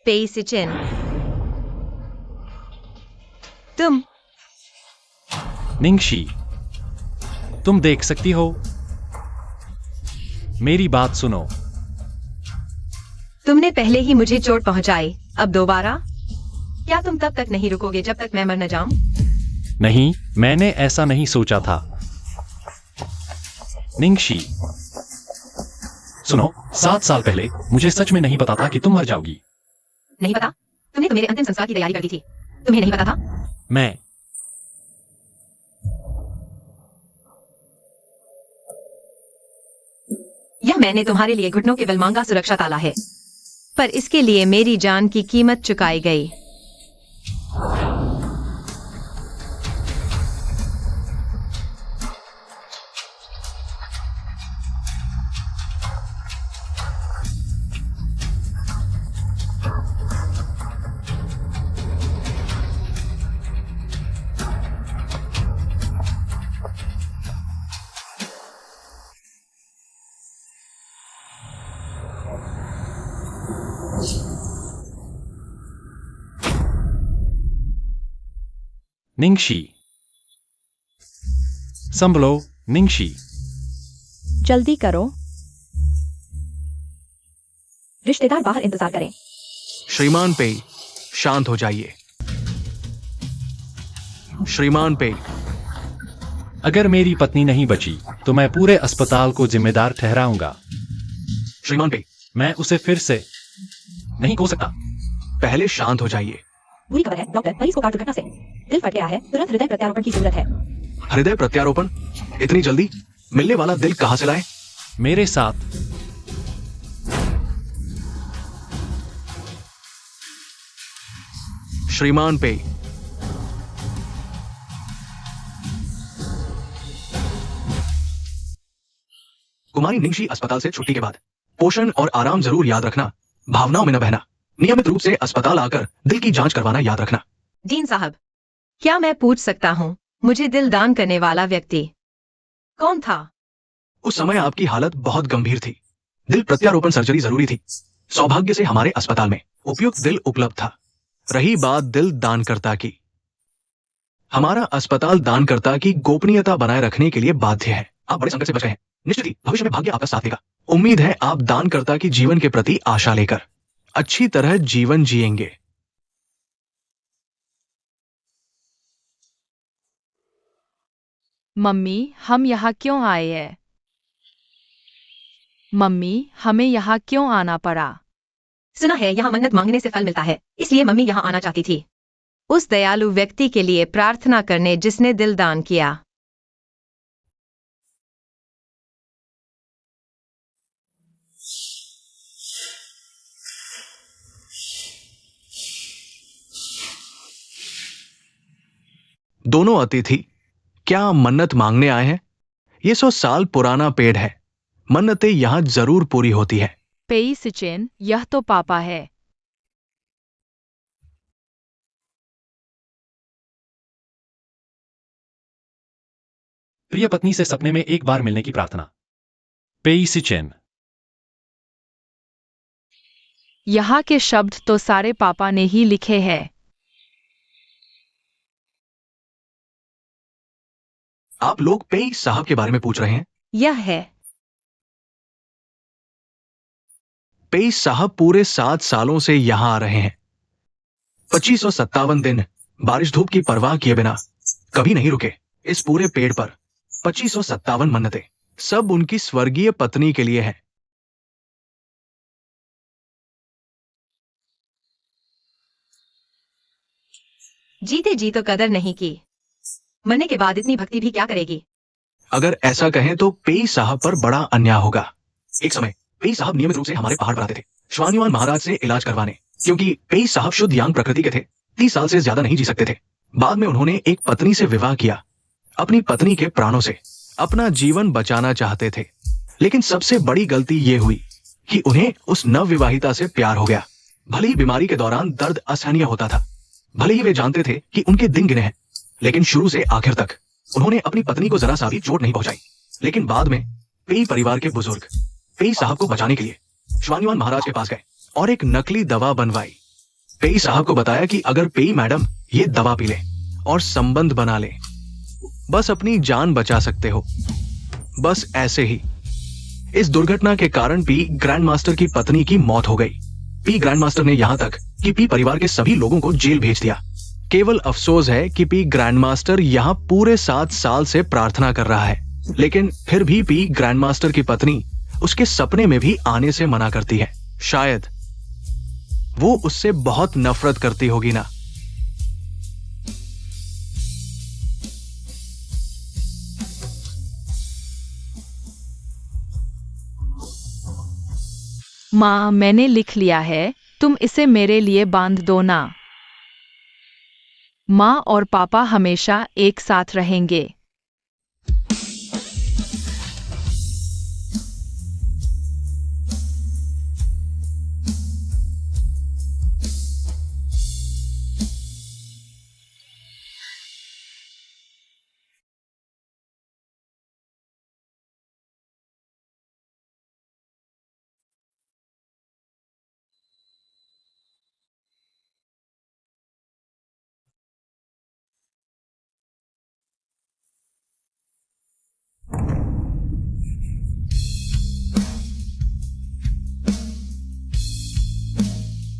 पेइसिचिन, तुम
निंगशी, तुम देख सकती हो? मेरी बात सुनो।
तुमने पहले ही मुझे चोट पहुंचाई, अब दोबारा? क्या तुम तब तक नहीं रुकोगे जब तक मैं मर न जाऊं?
नहीं, मैंने ऐसा नहीं सोचा था। निंगशी, सुनो, 7 साल पहले मुझे सच में नहीं पता था कि तुम मर जाओगी।
नहीं पता? तुमने तो मेरे अंतिम संस्कार की तैयारी कर दी थी। तुम्हें नहीं पता था?
मैं
यह मैंने तुम्हारे लिए घुटनों के बल मांगा सुरक्षा ताला है, पर इसके लिए मेरी जान की कीमत चुकाई गई।
निंगशी, संभलो। निंगशी,
जल्दी करो। रिश्तेदार बाहर इंतजार करें।
श्रीमान पेई, शांत हो जाइए। श्रीमान पे,
अगर मेरी पत्नी नहीं बची तो मैं पूरे अस्पताल को जिम्मेदार ठहराऊंगा।
श्रीमान पे,
मैं उसे फिर से नहीं खो सकता।
पहले शांत हो जाइए।
बुरी खबर है डॉक्टर, मरीज को कार दुर्घटना से दिल फट गया है, तुरंत हृदय प्रत्यारोपण की जरूरत है।
हृदय प्रत्यारोपण? इतनी जल्दी? मिलने वाला दिल कहां से लाए?
मेरे साथ।
श्रीमान पे, कुमारी निंगशी अस्पताल से छुट्टी के बाद पोषण और आराम जरूर याद रखना, भावनाओं में न बहना, नियमित रूप से अस्पताल आकर दिल की जांच करवाना याद रखना।
डीन साहब, क्या मैं पूछ सकता हूँ मुझे दिल दान करने वाला व्यक्ति कौन था?
उस समय आपकी हालत बहुत गंभीर थी, दिल प्रत्यारोपण सर्जरी जरूरी थी। सौभाग्य से हमारे अस्पताल में उपयुक्त दिल उपलब्ध था। रही बात दिल दानकर्ता की, हमारा अस्पताल दानकर्ता की गोपनीयता बनाए रखने के लिए बाध्य है। आप बड़े संकट से बच गए हैं, निश्चित ही भविष्य में भाग्य आपका साथ देगा। उम्मीद है आप दानकर्ता की जीवन के प्रति आशा लेकर अच्छी तरह जीवन जिएंगे।
मम्मी, हम यहाँ क्यों आए हैं? मम्मी, हमें यहाँ क्यों आना पड़ा?
सुना है यहाँ मन्नत मांगने से फल मिलता है, इसलिए मम्मी यहाँ आना चाहती थी। उस दयालु व्यक्ति के लिए प्रार्थना करने जिसने दिल दान किया।
दोनों अतिथि क्या मन्नत मांगने आए हैं? ये 100 साल पुराना पेड़ है, मन्नतें यहां जरूर पूरी होती है।
पेई सिचेन, यह तो पापा है।
प्रिय पत्नी से सपने में एक बार मिलने की प्रार्थना। पेई सिचेन।
यहाँ के शब्द तो सारे पापा ने ही लिखे हैं।
आप लोग पेई साहब के बारे में पूछ रहे हैं?
यह है।
पेई साहब पूरे 7 सालों से यहां आ रहे हैं। 2557 दिन बारिश धूप की परवाह किए बिना कभी नहीं रुके। इस पूरे पेड़ पर 2557 मन्नतें, सब उनकी स्वर्गीय पत्नी के लिए हैं।
जीते जी तो कदर नहीं की, मरने के बाद इतनी भक्ति भी क्या करेगी?
अगर ऐसा कहें तो पेई साहब पर बड़ा अन्याय होगा। एक समय पेई साहब नियमित रूप से हमारे पहाड़ पर आते थे श्वान्युआन महाराज से इलाज करवाने, क्योंकि पेई साहब शुद्ध यांग प्रकृति के थे, 30 साल से ज्यादा नहीं जी सकते थे। बाद में उन्होंने एक पत्नी से विवाह किया, अपनी पत्नी के प्राणों से अपना जीवन बचाना चाहते थे। लेकिन सबसे बड़ी गलती यह हुई कि उन्हें उस नवविवाहिता से प्यार हो गया। भले ही बीमारी के दौरान दर्द असहनीय होता था, भले ही वे जानते थे कि उनके दिन गिने हैं, लेकिन शुरू से आखिर तक उन्होंने अपनी पत्नी को जरा सा भी चोट नहीं पहुंचाई। लेकिन बाद में पेई परिवार के बुजुर्ग पेई साहब को बचाने के लिए श्वान्युआन महाराज के पास गए और एक नकली दवा बनवाई। पेई साहब को बताया कि अगर पेई मैडम ये दवा पी ले और संबंध बना ले, बस अपनी जान बचा सकते हो। बस ऐसे ही इस दुर्घटना के कारण पी ग्रैंड मास्टर की पत्नी की मौत हो गई। पी ग्रैंड मास्टर ने यहां तक कि पी परिवार के सभी लोगों को जेल भेज दिया। केवल अफसोस है कि पी ग्रैंड मास्टर यहां पूरे 7 साल से प्रार्थना कर रहा है, लेकिन फिर भी पी ग्रैंड मास्टर की पत्नी उसके सपने में भी आने से मना करती है। शायद वो उससे बहुत नफरत करती होगी ना।
माँ, मैंने लिख लिया है, तुम इसे मेरे लिए बांध दो ना। माँ और पापा हमेशा एक साथ रहेंगे।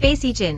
पेसी चिन।